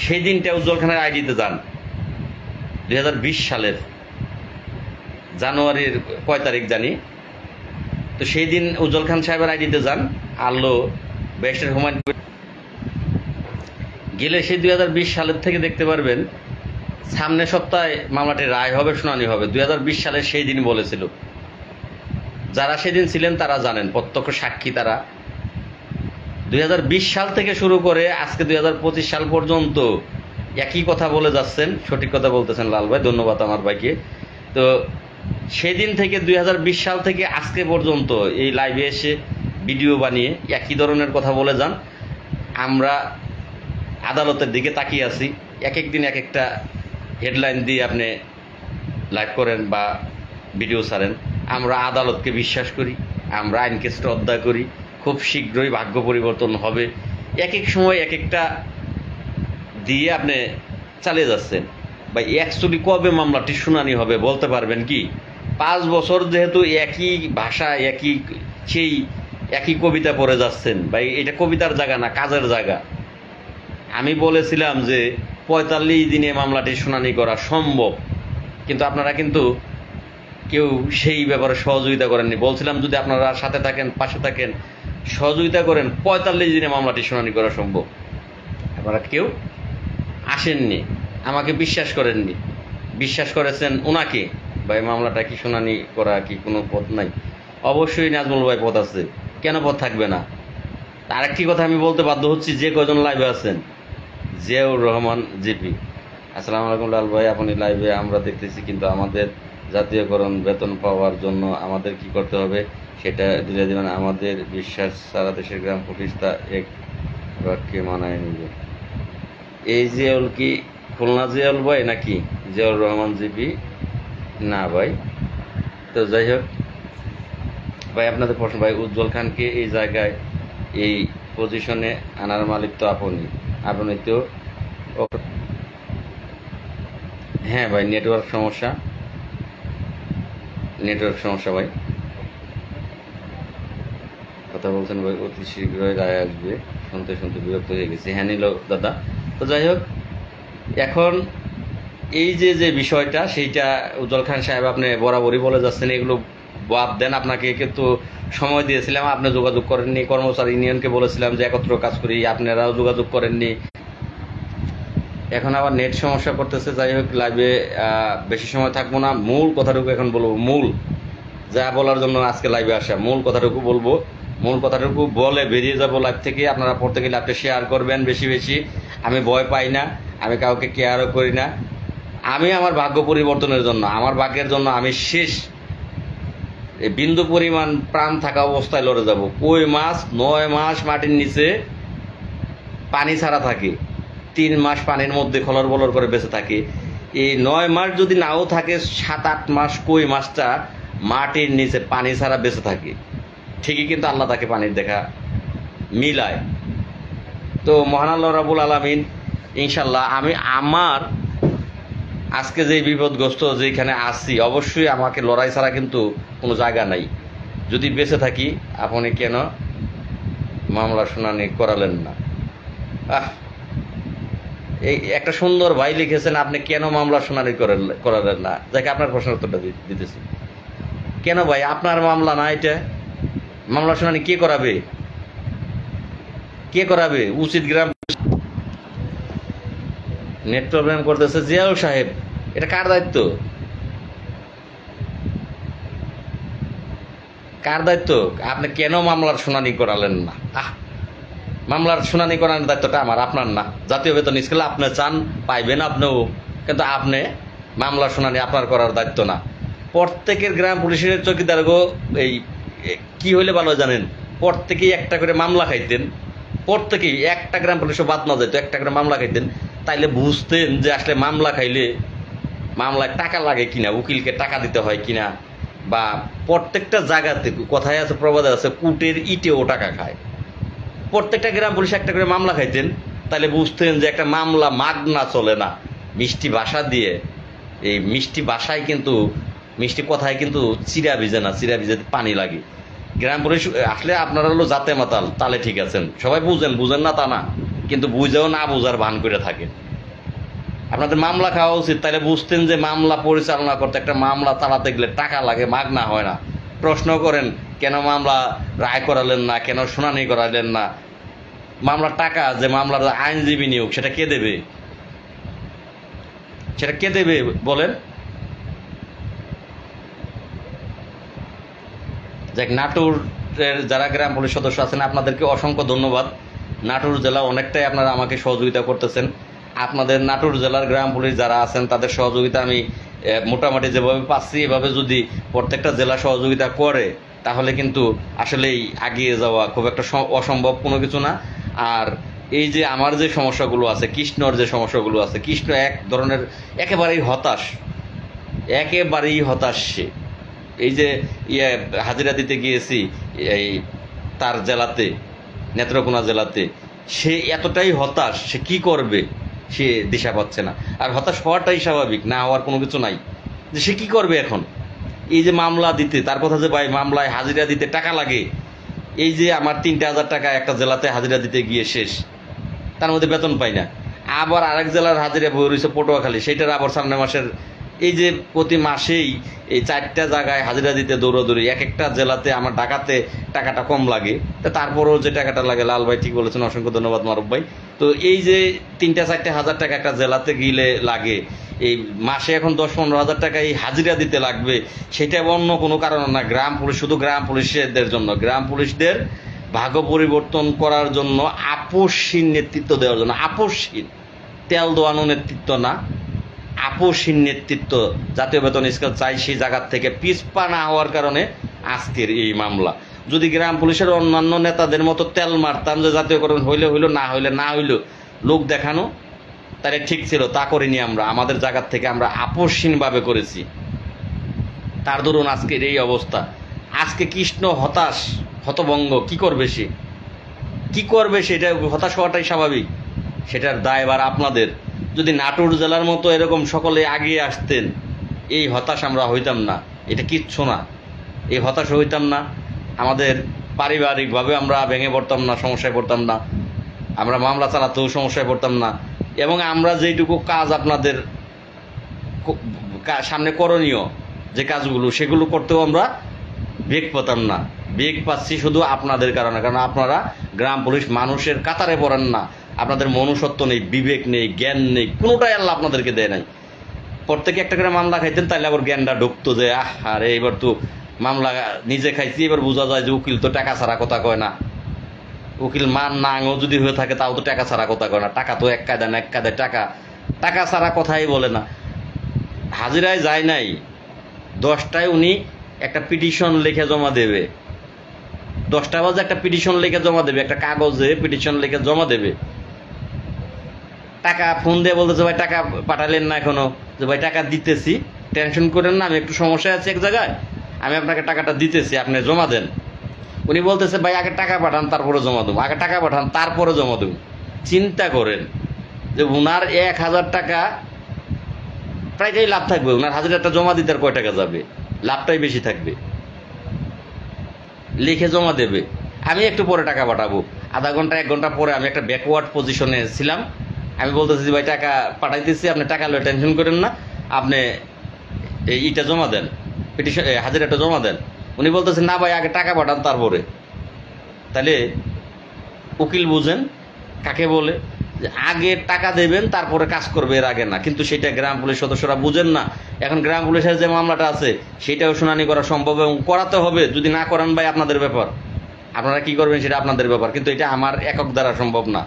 সেই দিনটা উজ্জ্বল খানের আইডিতে যান 2020 সালের জানুয়ারির কয় তারিখ জানি। তো সেই দিন উজ্জ্বল খান সাহেবের আইডিতে যান, আল্লো ব্যারিস্টার হুমায়ুন গেলে সেই 2020 সালের থেকে দেখতে পারবেন সামনের সপ্তাহে মামলাটির রায় হবে, শুনানি হবে। 2020 সালের সেই দিন বলেছিল। যারা সেদিন ছিলেন তারা জানেন, প্রত্যক্ষ সাক্ষী তারা। 2020 সাল থেকে শুরু করে আজকে 2025 সাল পর্যন্ত একই কথা বলে যাচ্ছেন। সঠিক কথা বলতেছেন লাল ভাই, ধন্যবাদ আমার ভাইকে। তো সেদিন থেকে 2020 সাল থেকে আজকে পর্যন্ত এই লাইভে এসে ভিডিও বানিয়ে একই ধরনের কথা বলে যান। আমরা আদালতের দিকে তাকিয়ে আছি, এক এক দিন এক একটা হেডলাইন দিয়ে আপনি লাইভ করেন বা ভিডিও ছাড়েন। আমরা আদালতকে বিশ্বাস করি, আমরা আইনকে শ্রদ্ধা করি। খুব শীঘ্রই ভাগ্য পরিবর্তন হবে। এক এক সময় এক একটা দিয়ে আপনি চালিয়ে যাচ্ছেন। ভাই অ্যাকচুয়ালি কবে মামলাটি শুনানি হবে বলতে পারবেন কি? 5 বছর যেহেতু একই ভাষা একই কবিতা পড়ে যাচ্ছেন ভাই, এটা কবিতার জায়গা না, কাজের জায়গা। আমি বলেছিলাম যে 45 দিনে মামলাটি শুনানি করা সম্ভব, কিন্তু আপনারা কিন্তু কেউ সেই ব্যাপারে সহযোগিতা করেননি। বলছিলাম যদি আপনারা সাথে থাকেন, পাশে থাকেন, সহযোগিতা করেন, 45 দিনে মামলাটি শুনানি করা সম্ভব। আপনারা কেউ আসেননি, আমাকে বিশ্বাস করেননি, বিশ্বাস করেছেন ওনাকে। ভাই মামলাটা কি শুনানি করা কি কোনো পথ নাই? অবশ্যই নাজমুল ভাই পথ আছে, কেন পথ থাকবে না? আরেকটি কথা আমি বলতে বাধ্য হচ্ছি, যে কয়জন লাইভে আছেন, জিয়াউর রহমান জিপি, আসসালামু আলাইকুম লাল ভাই, আপনি লাইভে আমরা দেখতেছি, কিন্তু আমাদের জাতীয়করণ বেতন পাওয়ার জন্য আমাদের কি করতে হবে সেটা দিলে দেবেন। আমাদের বিশ্বাস সারা দেশের গ্রাম পুলিশ তা এক বাক্যে মানায় নিবে। এই জিয়াউল কি খুলনা জিয়াউল ভাই নাকি জিয়াউর রহমান জিপি? না ভাই। তো যাই হোক ভাই, আপনাদের প্রশ্ন ভাই, উজ্জ্বল খানকে এই জায়গায় এই পজিশনে আনার মালিক তো আপনি তো। হ্যাঁ ভাই, নেটওয়ার্ক সমস্যা ভাই, কথা বলছেন ভাই, অতি শীঘ্রই রায় আসবে, শুনতে শুনতে বিরক্ত হয়ে গেছি। হ্যাঁ নিল দাদা। তো যাই হোক, এখন এই যে বিষয়টা, সেইটা উজ্জ্বল খান সাহেব আপনি বরাবরই বলে যাচ্ছেন, এগুলো বাদ দেন। আপনাকে কিন্তু সময় দিয়েছিলাম, আপনি যোগাযোগ করেননি। কর্মচারী ইউনিয়নকে বলেছিলাম যে একত্র কাজ করি, আপনারাও যোগাযোগ করেননি। এখন আবার নেট সমস্যা করতেছে। যাই হোক, লাইভে বেশি সময় থাকবো না, মূল কথাটুকু এখন বলবো। মূল যা বলার জন্য আজকে লাইভে আসা, মূল কথাটুকু বলবো। মূল কথাটুকু বলে বেরিয়ে যাবো লাইভ থেকে। আপনারা প্রত্যেকে লাইভটা শেয়ার করবেন বেশি বেশি। আমি ভয় পাই না, আমি কাউকে কেয়ারও করি না। আমি আমার ভাগ্য পরিবর্তনের জন্য, আমার ভাগ্যের জন্য আমি শেষ বিন্দু পরিমাণ প্রাণ থাকা অবস্থায় লড়ে যাব। কই মাছ 9 মাস মাটির নিচে পানি ছাড়া থাকে, 3 মাস পানির মধ্যে খলর বলর করে বেঁচে থাকে। এই 9 মাস যদি নাও থাকে, 7-8 মাস কই মাছটা মাটির নিচে পানি ছাড়া বেঁচে থাকে। ঠিকই কিন্তু আল্লাহ তাকে পানির দেখা মিলায়। তো মহান আল্লাহ রাব্বুল আলামিন ইনশাল্লাহ, আমি আমার আজকে যে বিপদগ্রস্ত যেখানে আছি, অবশ্যই আমাকে লড়াই ছাড়া কিন্তু কোনো জায়গা নাই। যদি বেঁচে থাকি, আপনি কেন মামলা শুনানি করালেন না? এই একটা সুন্দর ভাই লিখেছেন, আপনি কেন মামলা শুনানি করালেন না? যাকে আপনার প্রশ্নের উত্তরটা দিতেছি। কেন ভাই, আপনার মামলা না এটা? মামলা শুনানি কে করাবে? উচিত গ্রাম নেট প্রবলেম করতেছে। জিয়াউল সাহেব, এটা কার দায়িত্ব? আপনি কেন মামলার শুনানি করালেন না? মামলার শুনানি করানোর দায়িত্বটা আমার, আপনার না। জাতীয় বেতন স্কেলে আপনি চান, পাইবেন আপনিও, কিন্তু আপনি মামলার শুনানি আপনার করার দায়িত্ব না। প্রত্যেকের গ্রাম পুলিশের চৌকিদারগো এই কি হইলে ভালো জানেন, প্রত্যেকেই একটা করে মামলা খাইতেন। প্রত্যেকেই, একটা গ্রাম পুলিশও বাদ না যেত, একটা করে মামলা খাইতেন। তাইলে বুঝতেন যে আসলে মামলা খাইলে মামলায় টাকা লাগে কিনা, উকিলকে টাকা দিতে হয় কিনা। বা প্রত্যেকটা জায়গাতে কথায় আছে, প্রবাদে আছে, কুটের ইটেও টাকা খায়। প্রত্যেকটা গ্রাম পুলিশ একটা করে মামলা খাইতেন, তাহলে বুঝতেন যে একটা মামলা মাগনা চলে না, মিষ্টি ভাষা দিয়ে। এই মিষ্টি ভাষায় কিন্তু, মিষ্টি কথায় কিন্তু চিরা ভিজে না, চিরা ভিজে পানি লাগে। গ্রাম পুলিশ আসলে আপনারা হলো জাতে মাতাল, তাহলে ঠিক আছেন, সবাই বুঝেন না তা না, কিন্তু বুঝেও না বুঝার ভান করে থাকেন। আপনাদের মামলা খাওয়া উচিত, তাহলে বুঝতেন যে মামলা পরিচালনা করতে, একটা মামলা চালাতে গেলে টাকা লাগে, মাগনা হয় না। প্রশ্ন করেন কেন মামলা রায় করালেন না, কেন শুনানি করালেন না? মামলার টাকা, যে মামলার আইনজীবী নিয়োগ, সেটা কে দেবে বলেন? যাক, নাটোরের যারা গ্রাম পুলিশ সদস্য আছেন, আপনাদেরকে অসংখ্য ধন্যবাদ। নাটোর জেলা অনেকটাই আপনারা আমাকে সহযোগিতা করতেছেন। আপনাদের নাটোর জেলার গ্রাম পুলিশ যারা আছেন, তাদের সহযোগিতা আমি মোটামুটি যেভাবে পাচ্ছি, এভাবে যদি প্রত্যেকটা জেলা সহযোগিতা করে, তাহলে কিন্তু আসলেই এগিয়ে যাওয়া খুব একটা অসম্ভব কোনো কিছু না। আর এই যে আমার যে সমস্যাগুলো আছে, কৃষ্ণর যে সমস্যাগুলো আছে, কৃষ্ণ এক ধরনের একেবারেই হতাশ সে। এই যে হাজিরা দিতে গিয়েছি এই তার জেলাতে, নেত্রকোনা জেলাতে, সে এতটাই হতাশ, সে কি করবে? সে দিশা পাচ্ছে না। আর হতাশ হওয়াটাই স্বাভাবিক, না হওয়ার কোনো কিছু নাই। যে সে কি করবে এখন? এই যে মামলা দিতে, তার কথা যে ভাই মামলায় হাজিরা দিতে টাকা লাগে, এই যে আমার 3,000 টাকা একটা জেলাতে হাজিরা দিতে গিয়ে শেষ, তার মধ্যে বেতন পাই না। আবার আরেক জেলার হাজিরা বই রয়েছে পটুয়াখালী, সেইটার আবার সামনে মাসের, এই যে প্রতি মাসেই এই 4টা জায়গায় হাজিরা দিতে দৌড়াদৌড়ি, এক একটা জেলাতে আমার ঢাকাতে টাকাটা কম লাগে, তা তারপরেও যে টাকাটা লাগে, লাল ভাই ঠিক বলেছেন, অসংখ্য ধন্যবাদ মারুফ ভাই। তো এই যে 3-4 হাজার টাকা একটা জেলাতে গিলে লাগে, এই মাসে এখন 10-15 হাজার টাকা এই হাজিরা দিতে লাগবে, সেটা অন্য কোনো কারণ না। গ্রাম পুলিশ, শুধু গ্রাম পুলিশদের জন্য, গ্রাম পুলিশদের ভাগ্য পরিবর্তন করার জন্য, আপসহীন নেতৃত্ব দেওয়ার জন্য, আপসহীন, তেল দোয়ানো নেতৃত্ব না, আপসহীন নেতৃত্ব, জাতীয় বেতন স্কেল চাই, সেই জায়গার থেকে পিছপা না হওয়ার কারণে আজকের এই মামলা। যদি গ্রাম পুলিশের অন্যান্য নেতাদের মতো তেল মারতাম যে জাতীয়করণ হইলে হইলো, না হইলে না হইলো, লোক দেখানো, তাহলে ঠিক ছিল। তা করিনি আমরা, আমাদের জায়গার থেকে আমরা আপসহীনভাবে করেছি। তার দরুন আজকের এই অবস্থা। আজকে কৃষ্ণ হতাশ, হতভঙ্গ। কি করবে সে? কি করবে সেটা? হতাশ হওয়াটাই স্বাভাবিক। সেটার দায়ভার আপনাদের। যদি নাটোর জেলার মতো এরকম সকলে আগিয়ে আসতেন, এই হতাশ আমরা হইতাম না। এটা কিচ্ছু না, এই হতাশ হইতাম না। আমাদের পারিবারিকভাবে আমরা ভেঙে পড়তাম না, সমস্যায় পড়তাম না, আমরা মামলা চালাতেও সমস্যায় পড়তাম না, এবং আমরা যেইটুকু কাজ আপনাদের সামনে করণীয় যে কাজগুলো, সেগুলো করতেও আমরা বেগ পেতাম না। বেগ পাচ্ছি শুধু আপনাদের কারণে, কারণ আপনারা গ্রাম পুলিশ মানুষের কাতারে পড়েন না, আপনাদের মনুষ্যত্ব নেই, বিবেক নেই, জ্ঞান নেই, কোনোটাই আল্লাহ আপনাদেরকে দেয় নাই। প্রত্যেকে একটা করে মামলা খাইতেন, তাহলে আবার জ্ঞানটা ঢুকতো যে আরে এবার তো মামলা নিজে খাইছি, এবার বোঝা যায় যে উকিল তো টাকা ছাড়া কথা কয় না, উকিল মান নাও যদি হয়ে থাকে তাও তো টাকা ছাড়া কথা কয় না, টাকা তো এক কায়দা না, এক কায়দায় টাকা, টাকা ছাড়া কথাই বলে না। হাজিরায় যায় নাই, 10টায় উনি একটা পিটিশন লিখে জমা দেবে, 10টা বাজে একটা পিটিশন লিখে জমা দেবে, একটা কাগজে পিটিশন লিখে জমা দেবে। টাকা ফোন দিয়ে বলতেছে ভাই টাকা পাঠালেন না এখনো, যে ভাই টাকা দিতেছি, টেনশন করেন না, আমি একটু সমস্যায় আছি এক জায়গায়, আমি আপনাকে টাকাটা দিতেছি, আপনি জমা দেন। উনি বলতেছে ভাই আগে টাকা পাঠান তারপরে জমা দেবো, আগে টাকা পাঠান তারপরে জমা দেবো। চিন্তা করেন যে উনার 1000 টাকা প্রায়টাই লাভ থাকবে, উনার হাজিরাটা জমা দিতে আর কয় টাকা যাবে, লাভটাই বেশি থাকবে। লিখে জমা দেবে, আমি একটু পরে টাকা পাঠাবো, আধা ঘন্টা 1 ঘন্টা পরে আমি একটা ব্যাকওয়ার্ড পজিশনে ছিলাম, আমি বলতেছি ভাই টাকা পাঠাইতেছি, আপনি টাকা লয়ে টেনশন করেন না, আপনি এইটা জমা দেন, পিটিশন হাজিরাটা জমা দেন। উনি বলতেছেন না ভাই আগে টাকা পাঠান তারপরে। তাহলে উকিল বুঝেন কাকে বলে, যে আগে টাকা দেবেন তারপরে কাজ করবে, এর আগে না। কিন্তু সেটা গ্রাম পুলিশ সদস্যরা বুঝেন না। এখন গ্রাম পুলিশের যে মামলাটা আছে সেটাও শুনানি করা সম্ভব এবং করাতে হবে। যদি না করান ভাই আপনাদের ব্যাপার, আপনারা কি করবেন সেটা আপনাদের ব্যাপার, কিন্তু এটা আমার একক দ্বারা সম্ভব না।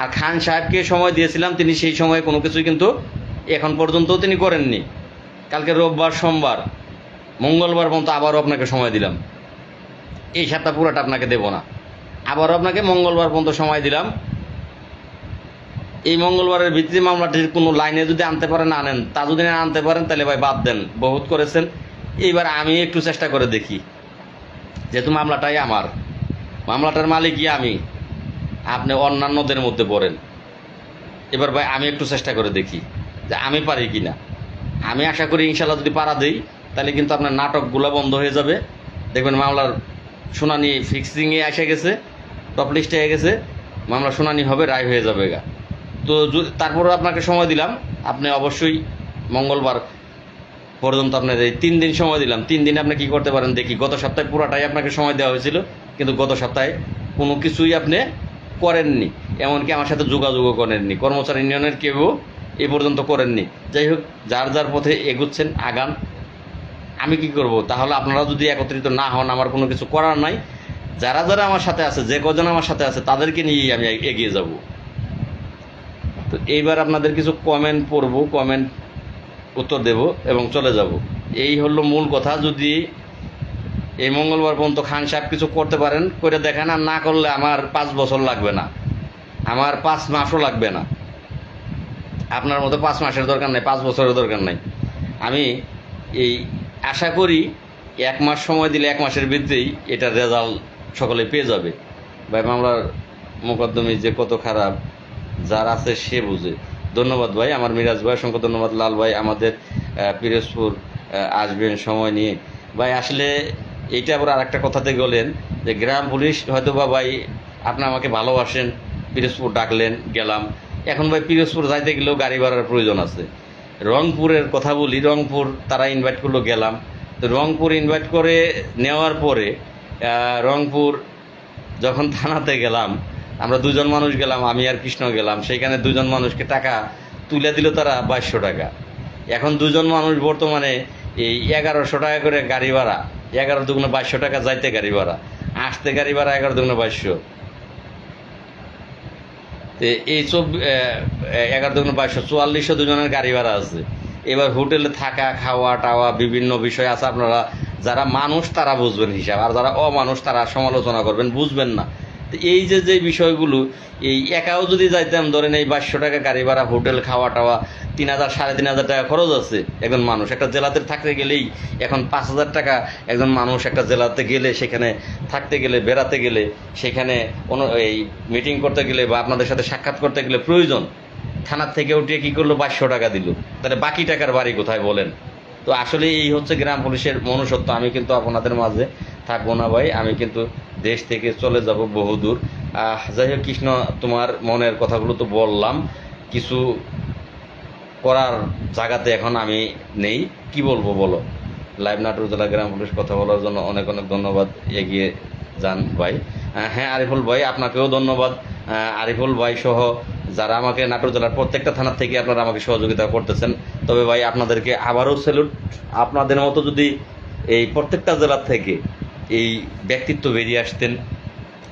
আর খান সাহেবকে সময় দিয়েছিলাম, তিনি সেই সময়ে কোনো কিছুই কিন্তু এখন পর্যন্ত তিনি করেননি। কালকে রোববার, সোমবার, মঙ্গলবার পর্যন্ত আবারও আপনাকে সময় দিলাম, এই সপ্তাহ পুরোটা আপনাকে দেব না, আবারও আপনাকে মঙ্গলবার পর্যন্ত সময় দিলাম। এই মঙ্গলবারের ভিত্তি মামলাটির কোনো লাইনে যদি আনতে পারেন আনেন, তা যদি না আনতে পারেন তাহলে ভাই বাদ দেন, বহুত করেছেন। এইবার আমি একটু চেষ্টা করে দেখি, যেহেতু মামলাটাই আমার, মামলাটার মালিকই আমি, আপনি অন্যান্যদের মধ্যে পড়েন। এবার ভাই আমি একটু চেষ্টা করে দেখি যে আমি পারি কি না। আমি আশা করি ইনশাল্লাহ যদি পারা দেই তাহলে কিন্তু আপনার নাটকগুলো বন্ধ হয়ে যাবে। দেখবেন মামলার শুনানি ফিক্সিংয়ে এসে গেছে, টপ লিস্টে হয়ে গেছে, মামলা শুনানি হবে, রায় হয়ে যাবে গা। তো তারপরে আপনাকে সময় দিলাম, আপনি অবশ্যই মঙ্গলবার পর্যন্ত আপনার এই 3 দিন সময় দিলাম। 3 দিনে আপনি কি করতে পারেন দেখি। গত সপ্তাহে পুরাটাই আপনাকে সময় দেওয়া হয়েছিল, কিন্তু গত সপ্তাহে কোনো কিছুই আপনি করেননি, এমনকি আমার সাথে যোগাযোগও করেননি, কর্মচারী ইউনিয়নের কেউ এ পর্যন্ত করেননি। যাই হোক, যার যার পথে এগুচ্ছেন, আগান। আমি কি করব? তাহলে আপনারা যদি একত্রিত না হন, আমার কোনো কিছু করার নাই। যারা যারা আমার সাথে আছে, যে কজন আমার সাথে আছে, তাদেরকে নিয়েই আমি এগিয়ে যাব। তো এইবার আপনাদের কিছু কমেন্ট পড়ব, কমেন্ট উত্তর দেব এবং চলে যাব। এই হলো মূল কথা। যদি এই মঙ্গলবার পর্যন্ত খান সাহেব কিছু করতে পারেন, করে দেখেন। আর না করলে আমার 5 বছর লাগবে না, আমার 5 মাসও লাগবে না। আপনার মতো 5 মাসের দরকার নাই, 5 বছরের দরকার নাই। আমি এই আশা করি 1 মাস সময় দিলে 1 মাসের ভিতরেই এটার রেজাল্ট সকলে পেয়ে যাবে। ভাই মামলার মোকদ্দমে যে কত খারাপ, যার আছে সে বুঝে। ধন্যবাদ ভাই, আমার মিরাজ ভাই, অসংখ্য ধন্যবাদ। লাল ভাই আমাদের পিরোজপুর আসবেন সময় নিয়ে। ভাই আসলে এইটা আবার আরেকটা কথাতে গেলেন যে গ্রাম পুলিশ হয়তো বা ভাই আপনি আমাকে ভালোবাসেন, পিরোজপুর ডাকলেন, গেলাম। এখন ভাই পিরোজপুর যাইতে গেলেও গাড়ি ভাড়ার প্রয়োজন আছে। রংপুরের কথা বলি, রংপুর তারা ইনভাইট করলো, গেলাম। তো রংপুর ইনভাইট করে নেওয়ার পরে রংপুর যখন থানাতে গেলাম, আমরা দুজন মানুষ গেলাম, আমি আর কৃষ্ণ গেলাম। সেইখানে দুজন মানুষকে টাকা তুলে দিল তারা 2200 টাকা। এখন দুজন মানুষ বর্তমানে এই 1100 টাকা করে গাড়ি ভাড়া, 11 দুগুণে 2200 টাকা যাইতে গাড়ি ভাড়া, আসতে গাড়ি ভাড়া 11 দুগুণে 2200। এই 11 দুগুণে 2200, 4400 দুজনের গাড়ি ভাড়া আছে। এবার হোটেলে থাকা খাওয়া টাওয়া বিভিন্ন বিষয় আছে, আপনারা যারা মানুষ তারা বুঝবেন হিসাব, আর যারা অমানুষ তারা সমালোচনা করবেন, বুঝবেন না। তো এই যে বিষয়গুলো, এই একাও যদি যাইতাম, ধরেন এই 2200 টাকা গাড়ি ভাড়া, হোটেল খাওয়া টাওয়া, 3000 3500 টাকা খরচ আছে। একজন মানুষ একটা জেলাতে থাকতে গেলেই এখন 5000 টাকা, একজন মানুষ একটা জেলাতে গেলে, সেখানে থাকতে গেলে, বেড়াতে গেলে, সেখানে এই মিটিং করতে গেলে বা আপনাদের সাথে সাক্ষাৎ করতে গেলে প্রয়োজন। থানার থেকে উঠিয়ে কী করলো, 2200 টাকা দিল। তাহলে বাকি টাকার বাড়ি কোথায় বলেন? তো আসলে এই হচ্ছে গ্রাম পুলিশের মনুষ্যত্ব। আমি কিন্তু আপনাদের মাঝে থাকবো না ভাই, আমি কিন্তু দেশ থেকে চলে যাব বহুদূর। যাই হোক কৃষ্ণ, তোমার মনের কথাগুলো তো বললাম, কিছু করার জায়গাতে এখন আমি নেই, কি বলবো বলো। লাইভ নাটোর জেলা গ্রাম পুলিশ কথা বলার জন্য অনেক অনেক ধন্যবাদ, এগিয়ে যান ভাই। হ্যাঁ আরিফুল ভাই, আপনাকেও ধন্যবাদ। আরিফুল ভাই সহ যারা আমাকে নাটোর জেলার প্রত্যেকটা থানা থেকে আপনারা আমাকে সহযোগিতা করতেছেন, তবে ভাই আপনাদেরকে আবারও স্যালুট। আপনাদের মতো যদি এই প্রত্যেকটা জেলার থেকে এই ব্যক্তিত্ব বেরিয়ে আসতেন,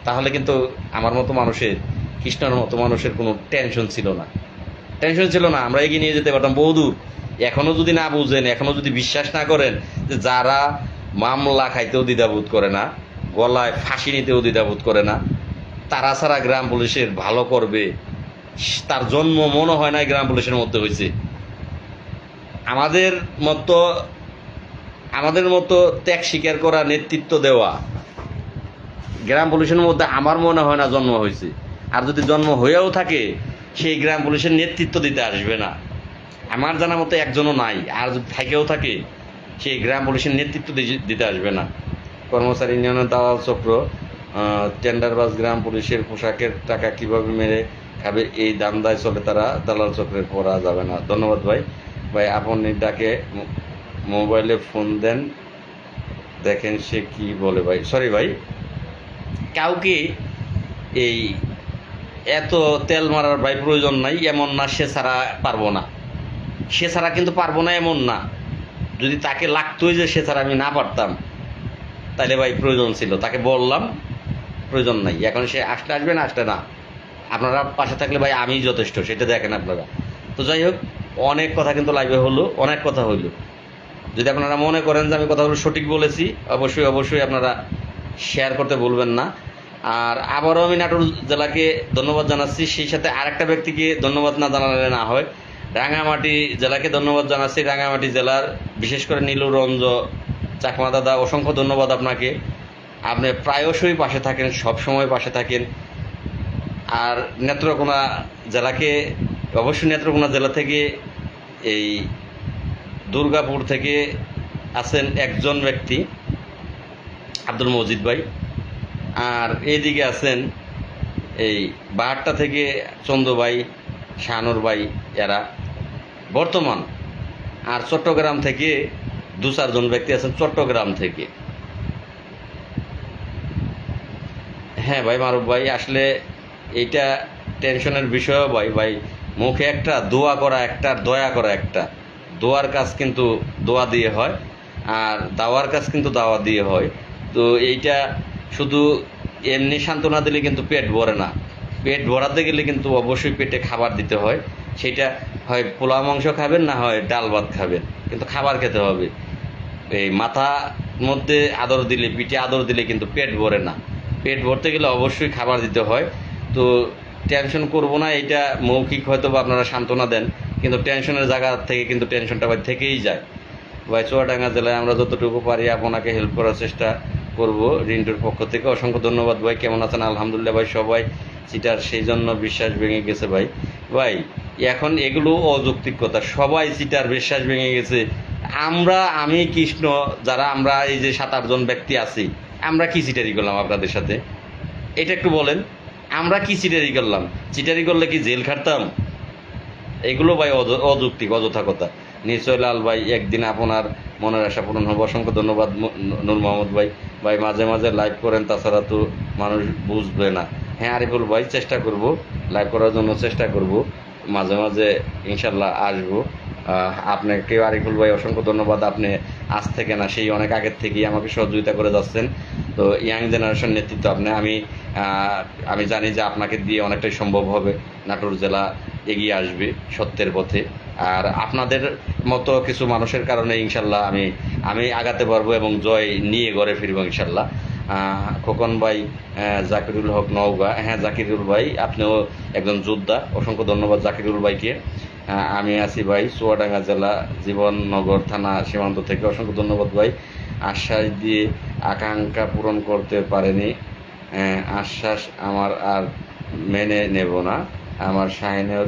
তাহলে কিন্তু আমার মতো মানুষের, কৃষ্ণর মতো মানুষের কোনো টেনশন ছিল না, আমরা এগিয়ে নিয়ে যেতে পারতাম বহুদূর। এখনও যদি না বুঝেন, এখনও যদি বিশ্বাস না করেন যে যারা মামলা খাইতেও দ্বিধাবোধ করে না, গলায় ফাঁসি নিতেও দ্বিধাবোধ করে না, তারা ছাড়া গ্রাম পুলিশের ভালো করবে, তার জন্ম মনে হয় না গ্রাম পুলিশের মধ্যে হয়েছে। আমাদের মতো ত্যাগ স্বীকার করা, নেতৃত্ব দেওয়া গ্রাম পুলিশের মধ্যে আমার মনে হয় না জন্ম হয়েছে। আর যদি জন্ম হয়েও থাকে, সেই গ্রাম পুলিশের নেতৃত্ব দিতে আসবে না, আমার জানা মতো একজনও নাই। আর যদি থাকেও থাকে, সেই গ্রাম পুলিশের নেতৃত্ব দিতে আসবে না। কর্মচারী ইউনিয়নের দালাল চক্র, টেন্ডারবাজ গ্রাম পুলিশের পোশাকের টাকা কিভাবে মেরে খাবে, এই দান্দায় চলে তারা, দালাল চক্রের পড়া যাবে না। ধন্যবাদ ভাই। আপনি ডাকে মোবাইলে ফোন দেন, দেখেন সে কি বলে। ভাই সরি ভাই, কাউকে এই এত তেল মারার ভাই প্রয়োজন নাই, এমন না সে ছাড়া পারবো না, সে ছাড়া কিন্তু পারবো না এমন না। যদি তাকে লাগতোই যে সে ছাড়া আমি না পারতাম, তাহলে ভাই প্রয়োজন ছিল, তাকে বললাম, প্রয়োজন নাই। এখন সে আসলে আসবে, না আসলে না, আপনারা পাশে থাকলে ভাই আমি যথেষ্ট, সেটা দেখেন আপনারা। তো যাই হোক, অনেক কথা কিন্তু লাইভে হলো, অনেক কথা হইল। যদি আপনারা মনে করেন যে আমি কথাগুলো সঠিক বলেছি, অবশ্যই আপনারা শেয়ার করতে ভুলবেন না। আর আবারও আমি নাটোর জেলাকে ধন্যবাদ জানাচ্ছি, সেই সাথে আরেকটা ব্যক্তিকে ধন্যবাদ না জানালে না হয়, রাঙামাটি জেলাকে ধন্যবাদ জানাচ্ছি। রাঙামাটি জেলার বিশেষ করে নীলুরঞ্জ চাকমা দাদা, অসংখ্য ধন্যবাদ আপনাকে। আপনি প্রায়শই পাশে থাকেন, সব সময় পাশে থাকেন। আর নেত্রকোনা জেলাকে, অবশ্যই নেত্রকোনা জেলা থেকে এই দুর্গাপুর থেকে আছেন একজন ব্যক্তি, আব্দুল মজিদ ভাই। আর এইদিকে আছেন এই বাহারটা থেকে চন্দ্র ভাই, শাহানুর ভাই, এরা বর্তমান। আর চট্টগ্রাম থেকে 2-4 জন ব্যক্তি আছেন চট্টগ্রাম থেকে। হ্যাঁ ভাই মারুফ ভাই, আসলে এইটা টেনশনের বিষয় ভাই। মুখে একটা, দোয়া করা একটা, দয়া করা একটা। দোয়ার কাজ কিন্তু দোয়া দিয়ে হয়, আর দাওয়ার কাজ কিন্তু দাওয়া দিয়ে হয়। তো এইটা শুধু এমনি সান্ত্বনা দিলে কিন্তু পেট ভরে না, পেট ভরাতে গেলে কিন্তু অবশ্যই পেটে খাবার দিতে হয়। সেটা হয় পোলাও মাংস খাবেন, না হয় ডাল ভাত খাবেন, কিন্তু খাবার খেতে হবে। এই মাথার মধ্যে আদর দিলে, পিঠে আদর দিলে কিন্তু পেট ভরে না, পেট ভরতে গেলে অবশ্যই খাবার দিতে হয়। তো টেনশন করবো না, এটা মৌখিক হয়তো বা আপনারা সান্ত্বনা দেন, কিন্তু টেনশনের জায়গা থেকে কিন্তু টেনশনটা ভাই থেকেই যায়। ভাই চুয়াডাঙ্গা জেলায় আমরা যতটুকু পারি আপনাকে হেল্প করার চেষ্টা করব রিন্টুর পক্ষ থেকে। অসংখ্য ধন্যবাদ ভাই। কেমন আছেন? আলহামদুলিল্লাহ ভাই, সবাই চিটার, সেই জন্য বিশ্বাস ভেঙে গেছে ভাই। এখন এগুলো অযৌক্তিক কথা, সবাই চিটার বিশ্বাস ভেঙে গেছে। আমি কৃষ্ণ যারা আমরা এই যে 7-8 জন ব্যক্তি আছি, আমরা কি চিটারি করলাম আপনাদের সাথে? এটা একটু বলেন, আমরা কি চিটারি করলাম? চিটারি করলে কি জেল খাটতাম? এগুলো ভাই অযৌক্তিক, অযথা কথা। নিশ্চয় লাল ভাই, একদিন আপনার মনের আশা পূরণ হবে। অসংখ্য ধন্যবাদ নূর মোহাম্মদ ভাই। ভাই মাঝে মাঝে লাইভ করেন, তাছাড়া তো মানুষ বুঝবে না। হ্যাঁ আরিফুল ভাই, চেষ্টা করব, লাইভ করার জন্য চেষ্টা করব, মাঝে মাঝে ইনশাল্লাহ আসবো। আপনাকে আরিফুল ভাই অসংখ্য ধন্যবাদ। আপনি আজ থেকে না, সেই অনেক আগের থেকেই আমাকে সহযোগিতা করে যাচ্ছেন। তো ইয়াং জেনারেশন নেতৃত্ব আমি জানি যে আপনাকে দিয়ে অনেকটাই সম্ভব হবে। নাটোর জেলা এগিয়ে আসবে সত্যের পথে। আর আপনাদের মতো কিছু মানুষের কারণে ইনশাল্লাহ আমি আগাতে পারবো এবং জয় নিয়ে ঘরে ফিরবো ইনশাল্লাহ। খোকন ভাই, জাকিরুল হক নওগাঁ, হ্যাঁ জাকিরুল ভাই আপনিও একজন যোদ্ধা, অসংখ্য ধন্যবাদ জাকিরুল ভাইকে। আমি আছি ভাই চুয়াডাঙ্গা জেলা জীবননগর থানা সীমান্ত থেকে, অসংখ্য ধন্যবাদ ভাই। আশ্বাস দিয়ে আকাঙ্ক্ষা পূরণ করতে পারেনি, আশ্বাস আমার আর মেনে নেব না। আমার শাহিনের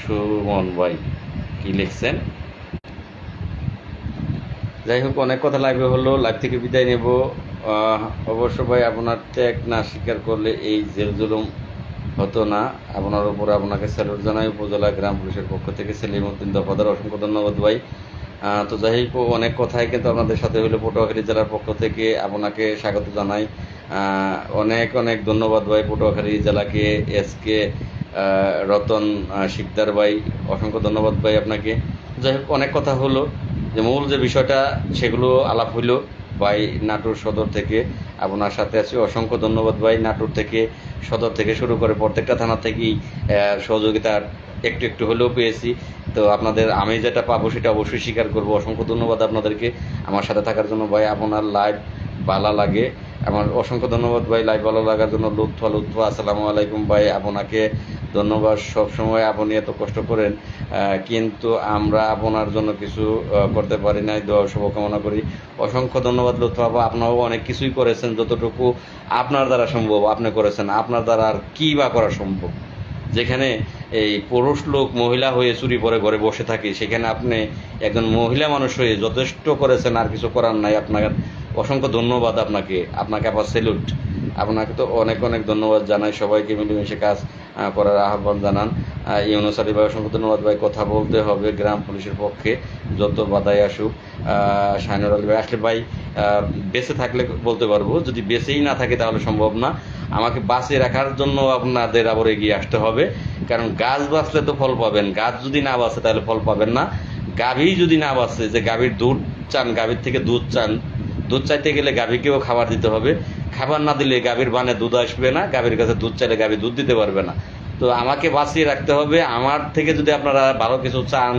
সুমন ভাই কি লিখছেন? যাই হোক, অনেক কথা লাইভে হলো, লাইভ থেকে বিদায় নেব। অবশ্য ভাই আপনার ত্যাগ না স্বীকার করলে এই জেল জুলুম হতো না। আপনার উপরে আপনাকে স্যালুট জানাই। উপজেলা গ্রাম পুলিশের পক্ষ থেকে সেলিমউদ্দিন দফাদার, অসংখ্য ধন্যবাদ ভাই। তো যাই হোক, অনেক কথাই কিন্তু আপনাদের সাথে হইলো। পটুয়াখালী জেলার পক্ষ থেকে আপনাকে স্বাগত জানাই। অনেক অনেক ধন্যবাদ ভাই পটুয়াখালী জেলাকে। এসকে রতন শিকদার ভাই, অসংখ্য ধন্যবাদ ভাই আপনাকে। যাই হোক, অনেক কথা হলো, যে মূল যে বিষয়টা সেগুলো আলাপ হইল ভাই। নাটোর সদর থেকে আপনার সাথে আছি, অসংখ্য ধন্যবাদ ভাই। নাটোর থেকে, সদর থেকে শুরু করে প্রত্যেকটা থানা থেকেই সহযোগিতার একটু একটু হলেও পেয়েছি। তো আপনাদের আমি যেটা পাবো সেটা অবশ্যই স্বীকার করবো। অসংখ্য ধন্যবাদ আপনাদেরকে আমার সাথে থাকার জন্য ভাই। আপনার লাইভ ভালো লাগে, আমার অসংখ্য ধন্যবাদ ভাই লাইভ ভালো লাগার জন্য। লুৎফা আসসালামু আলাইকুম ভাই, আপনাকে ধন্যবাদ। সবসময় আপনি এত কষ্ট করেন, কিন্তু আমরা আপনার জন্য কিছু করতে পারি নাই। দোয়া শুভকামনা করি। অসংখ্য ধন্যবাদ লুৎফা আপা, আপনারাও অনেক কিছুই করেছেন, যতটুকু আপনার দ্বারা সম্ভব আপনি করেছেন। আপনার দ্বারা আর কী বা করা সম্ভব? যেখানে এই পুরুষ লোক মহিলা হয়ে চুরি পরে ঘরে বসে থাকে, সেখানে আপনি একজন মহিলা মানুষ হয়ে যথেষ্ট করেছেন, আর কিছু করার নাই। আপনার অসংখ্য ধন্যবাদ আপনাকে আবার স্যালুট। আপনাকে তো অনেক অনেক ধন্যবাদ জানাই। সবাইকে মিলেমিশে কাজ করার আহ্বান জানান। ইউনুস আলী ভাই, অসংখ্য ধন্যবাদ ভাই। কথা বলতে হবে গ্রাম পুলিশের পক্ষে, যত বাধাই আসুক। শাহিনুর আলী ভাই, আসলে ভাই বেঁচে থাকলে বলতে পারবো, যদি বেঁচেই না থাকে তাহলে সম্ভব না। আমাকে বাঁচিয়ে রাখার জন্য আপনাদের আবার এগিয়ে আসতে হবে, কারণ গাছ বাঁচলে তো ফল পাবেন, গাছ যদি না বাঁচে তাহলে ফল পাবেন না। গাভী যদি না বাঁচে, যে গাভীর দুধ চান, গাভীর থেকে দুধ চান, দুধ চাইতে গেলে গাভীকেও খাবার দিতে হবে। খাবার না দিলে গাভীর বানে দুধ আসবে না, গাভীর কাছে দুধ চাইলে গাভী দুধ দিতে পারবে না। তো আমাকে বাঁচিয়ে রাখতে হবে। আমার থেকে যদি আপনারা ভালো কিছু চান,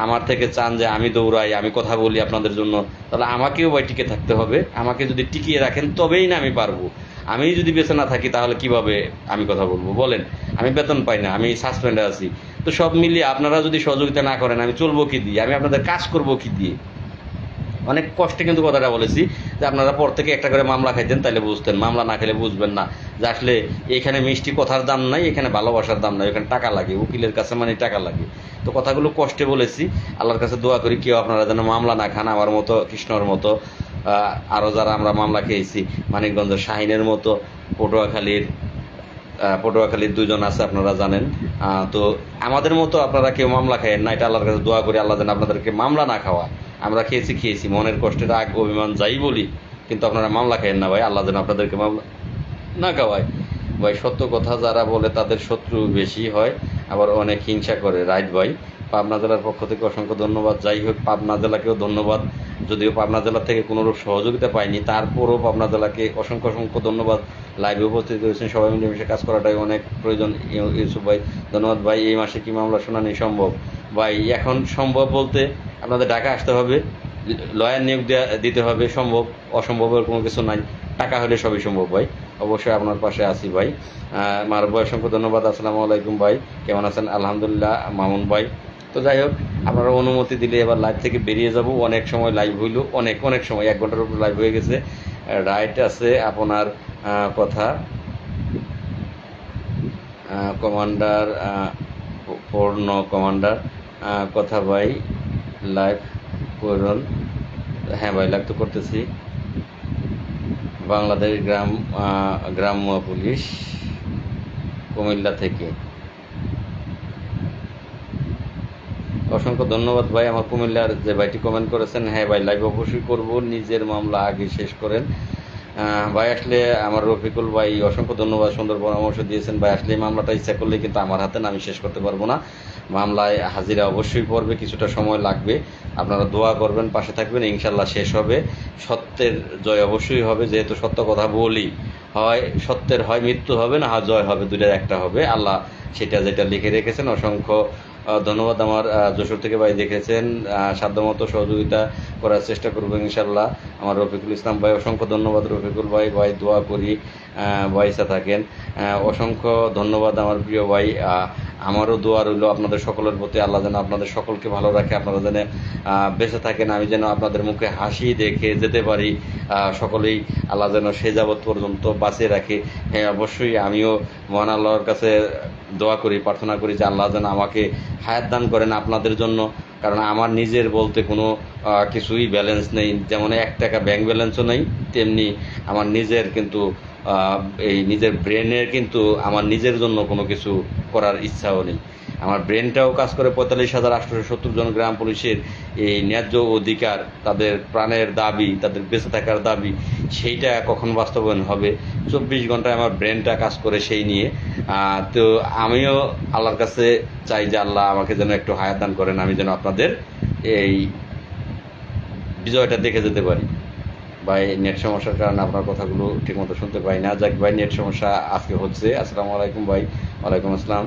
আমার থেকে চান যে আমি দৌড়াই, আমি কথা বলি আপনাদের জন্য, তাহলে আমাকেও ভাই টিকে থাকতে হবে। আমাকে যদি টিকিয়ে রাখেন তবেই না আমি পারবো। আমি যদি বেঁচে না থাকি তাহলে কিভাবে আমি কথা বলবো বলেন? আমি বেতন পাই না, আমি সাসপেন্ডে আছি। তো সব মিলিয়ে আপনারা যদি সহযোগিতা না করেন আমি চলবো কি দিয়ে? আমি আপনাদের কাজ করবো কি দিয়ে? অনেক কষ্টে কিন্তু কথাটা বলেছি, যে আপনারা পর থেকে একটা করে মামলা খাইতেন তাহলে বুঝতেন। মামলা না খেলে বুঝবেন না যে আসলে এখানে মিষ্টি কথার দাম নাই, এখানে ভালোবাসার দাম নাই, এখানে টাকা লাগে, উকিলের কাছে মানে টাকা লাগে। তো কথাগুলো কষ্টে বলেছি। আল্লাহর কাছে দোয়া করি কেউ আপনারা যেন মামলা না খান, আমার মতো, কৃষ্ণর মতো, আরও যারা আমরা মামলা খেয়েছি, মানিকগঞ্জের শাহিনের মতো, পটুয়াখালীর 2 জন আছে আপনারা জানেন। তো আমাদের মতো আপনারা কেউ মামলা খায়েন না, এটা আল্লাহর কাছে দোয়া করি আল্লাহ যেন আপনাদেরকে মামলা না খাওয়া। আমরা খেয়েছি, মনের কষ্টের রাগ অভিমান যাই বলি, কিন্তু আপনারা মামলা খায়েন না ভাই, আল্লাহ যেন আপনাদেরকে মামলা না খাওয়ায়। ভাই সত্য কথা যারা বলে তাদের শত্রু বেশি হয়, আবার অনেক হিংসা করে। রাইট ভাই। পাবনা জেলার পক্ষ থেকে অসংখ্য ধন্যবাদ। যাই হোক, পাবনা জেলাকেও ধন্যবাদ। যদিও পাবনা জেলা থেকে কোনোরূপ সহযোগিতা পাইনি, তারপরও পাবনা জেলাকে অসংখ্য অসংখ্য ধন্যবাদ। লাইভে উপস্থিত হয়েছেন, সবাই মিলেমিশে কাজ করাটাই অনেক প্রয়োজন। ইউসুফ ভাই ধন্যবাদ ভাই। এই মাসে কি মামলা শুনানি সম্ভব? ভাই এখন সম্ভব বলতে আপনাদের ঢাকা আসতে হবে, লয়ার নিয়োগ দিতে হবে, সম্ভব। অসম্ভবের কোনো কিছু নাই, টাকা হলে সবই সম্ভব ভাই। অবশ্যই আপনার পাশে আছি ভাই। মারুফ ভাই অসংখ্য ধন্যবাদ। আসসালামু আলাইকুম ভাই, কেমন আছেন? আলহামদুলিল্লাহ। মামুন ভাই, তো যাই হোক, আপনারা অনুমতি দিলে এবার লাইভ থেকে বেরিয়ে যাব। অনেক সময় লাইভ হইল, অনেক সময় 1 ঘন্টার উপর লাইভ হয়ে গেছে। রাইট আছে আপনার কথা। কমান্ডার পূর্ণ কমান্ডার কথা ভাই লাইভ করুন। হ্যাঁ ভাই, লাইভ তো করতেছি। বাংলাদেশ গ্রাম্য পুলিশ কুমিল্লা থেকে, অসংখ্য ধন্যবাদ ভাই। আমার কুমিল্লার যে ভাইটি কমেন্ট করেছেন, হ্যাঁ ভাই লাইভ অবশ্যই করব, নিজের মামলা আগে শেষ করেন। ভাই আসলে আমার রফিকুল ভাই অসংখ্য ধন্যবাদ, সুন্দর পরামর্শ দিয়েছেন ভাই। আসলে এই মামলাটা ইচ্ছা করলে কিন্তু আমার হাতে না, আমি শেষ করতে পারবো না। মামলায় হাজিরা অবশ্যই পড়বে, কিছুটা সময় লাগবে। আপনারা দোয়া করবেন, পাশে থাকবেন, ইনশাল্লাহ শেষ হবে। সত্যের জয় অবশ্যই হবে, যেহেতু সত্য কথা বলি। হয় সত্যের হয় মৃত্যু হবে, না হয় জয় হবে, দুইটার একটা হবে। আল্লাহ সেটা যেটা লিখে রেখেছেন। অসংখ্য ধন্যবাদ। আমার যশোর থেকে ভাই দেখেছেন, সাধ্যমতো সহযোগিতা করার চেষ্টা করবো ইনশাল্লাহ। আমার রফিকুল ইসলাম ভাই, অসংখ্য ধন্যবাদ রফিকুল ভাই। ভাই দোয়া করি ভাইসা থাকেন। অসংখ্য ধন্যবাদ আমার প্রিয় ভাই। আমারও দোয়া রইল আপনাদের সকলের প্রতি, আল্লাহ যেন আপনাদের সকলকে ভালো রাখে, আপনারা যেন বেঁচে থাকেন, আমি যেন আপনাদের মুখে হাসি দেখে যেতে পারি। সকলেই আল্লাহ যেন সে যাবৎ পর্যন্ত বাঁচিয়ে রাখে। হ্যাঁ অবশ্যই আমিও মহান আল্লাহর কাছে দোয়া করি, প্রার্থনা করি যে আল্লাহ যেন আমাকে হায়াত দান করেন আপনাদের জন্য। কারণ আমার নিজের বলতে কোনো কিছুই ব্যালেন্স নেই, যেমন 1 টাকা ব্যাংক ব্যালেন্সও নেই, তেমনি আমার নিজের কিন্তু এই নিজের ব্রেনের কিন্তু আমার নিজের জন্য কোনো কিছু করার ইচ্ছাও নেই। আমার ব্রেনটাও কাজ করে 45,870 জন গ্রাম পুলিশের এই ন্যায্য অধিকার, তাদের প্রাণের দাবি, তাদের বেঁচে থাকার দাবি, সেইটা কখন বাস্তবায়ন হবে? 24 ঘন্টায় আমার ব্রেনটা কাজ করে সেই নিয়ে। তো আমিও আল্লাহর কাছে চাই যে আল্লাহ আমাকে যেন একটু হায়াত দান করেন, আমি যেন আপনাদের এই বিজয়টা দেখে যেতে পারি। ভাই নেট সমস্যার কারণে আপনার কথাগুলো ঠিকমতো শুনতে পাই না। যাক ভাই, নেট সমস্যা আজকে হচ্ছে। আসসালামু আলাইকুম ভাই। ওয়ালাইকুম আসসালাম।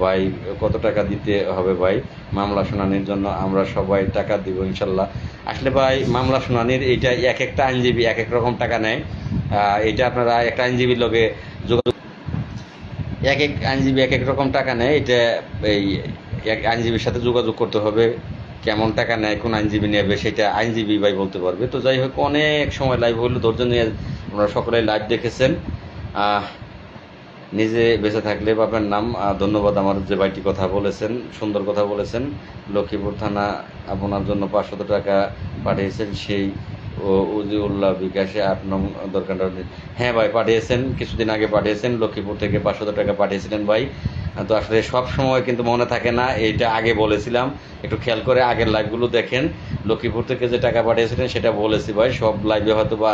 ভাই কত টাকা দিতে হবে ভাই মামলা শুনানির জন্য? আমরা সবাই টাকা দিব ইনশাল্লাহ। আসলে ভাই মামলা শুনানির এইটা এক একটা আইনজীবী এক এক রকম টাকা নেয়। এটা আপনারা একটা আইনজীবীর লগে যোগাযোগ, এক এক আইনজীবী এক এক রকম টাকা নেয়। এটা এই এক আইনজীবীর সাথে যোগাযোগ করতে হবে, কেমন টাকা নেয়, কোন আইনজীবী নেবে সেটা আইনজীবী ভাই বলতে পারবে। তো যাই হোক, অনেক সময় লাইভ হইলো, ধৈর্য নিয়ে আপনারা সকলেই লাইভ দেখেছেন। নিজে বেঁচে থাকলে বাপের নাম। ধন্যবাদ আমার যে ভাইটি কথা বলেছেন, সুন্দর কথা বলেছেন। লক্ষ্মীপুর থানা আপনার জন্য 500 টাকা পাঠিয়েছেন, সেই উজিউল্লাহ বিকাশে 8 নং দরকার। হ্যাঁ ভাই পাঠিয়েছেন, কিছুদিন আগে পাঠিয়েছেন, লক্ষ্মীপুর থেকে 500 টাকা পাঠিয়েছিলেন ভাই। তো আসলে সব সময় কিন্তু মনে থাকে না, এইটা আগে বলেছিলাম, একটু খেয়াল করে আগের লাইভগুলো দেখেন। লক্ষ্মীপুর থেকে যে টাকা পাঠিয়েছিলেন সেটা বলেছি ভাই, সব লাইভে হয়তো বা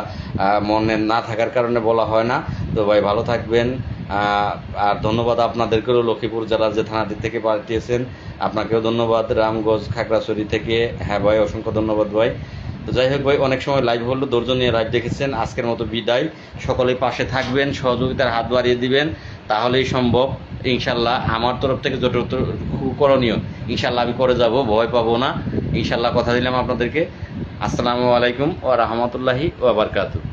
মনে না থাকার কারণে বলা হয় না। তো ভাই ভালো থাকবেন। আর ধন্যবাদ আপনাদেরকেও, লক্ষ্মীপুর জেলার যে থানাটি থেকে পাঠিয়েছেন আপনাকেও ধন্যবাদ, রামগঞ্জ খাগড়াছড়ি থেকে। হ্যাঁ ভাই অসংখ্য ধন্যবাদ ভাই। তো যাই হোক ভাই, অনেক সময় লাইভ হলো, ধৈর্য নিয়ে লাইভ দেখেছেন। আজকের মতো বিদায়। সকলেই পাশে থাকবেন, সহযোগিতার হাত বাড়িয়ে দিবেন, তাহলেই সম্ভব ইনশাল্লাহ। আমার তরফ থেকে যতটুকু করণীয় ইনশাল্লাহ আমি করে যাব, ভয় পাবো না ইনশাল্লাহ, কথা দিলাম আপনাদেরকে। আসসালামু আলাইকুম ওয়া রাহমাতুল্লাহি ওয়া বারাকাতুহু।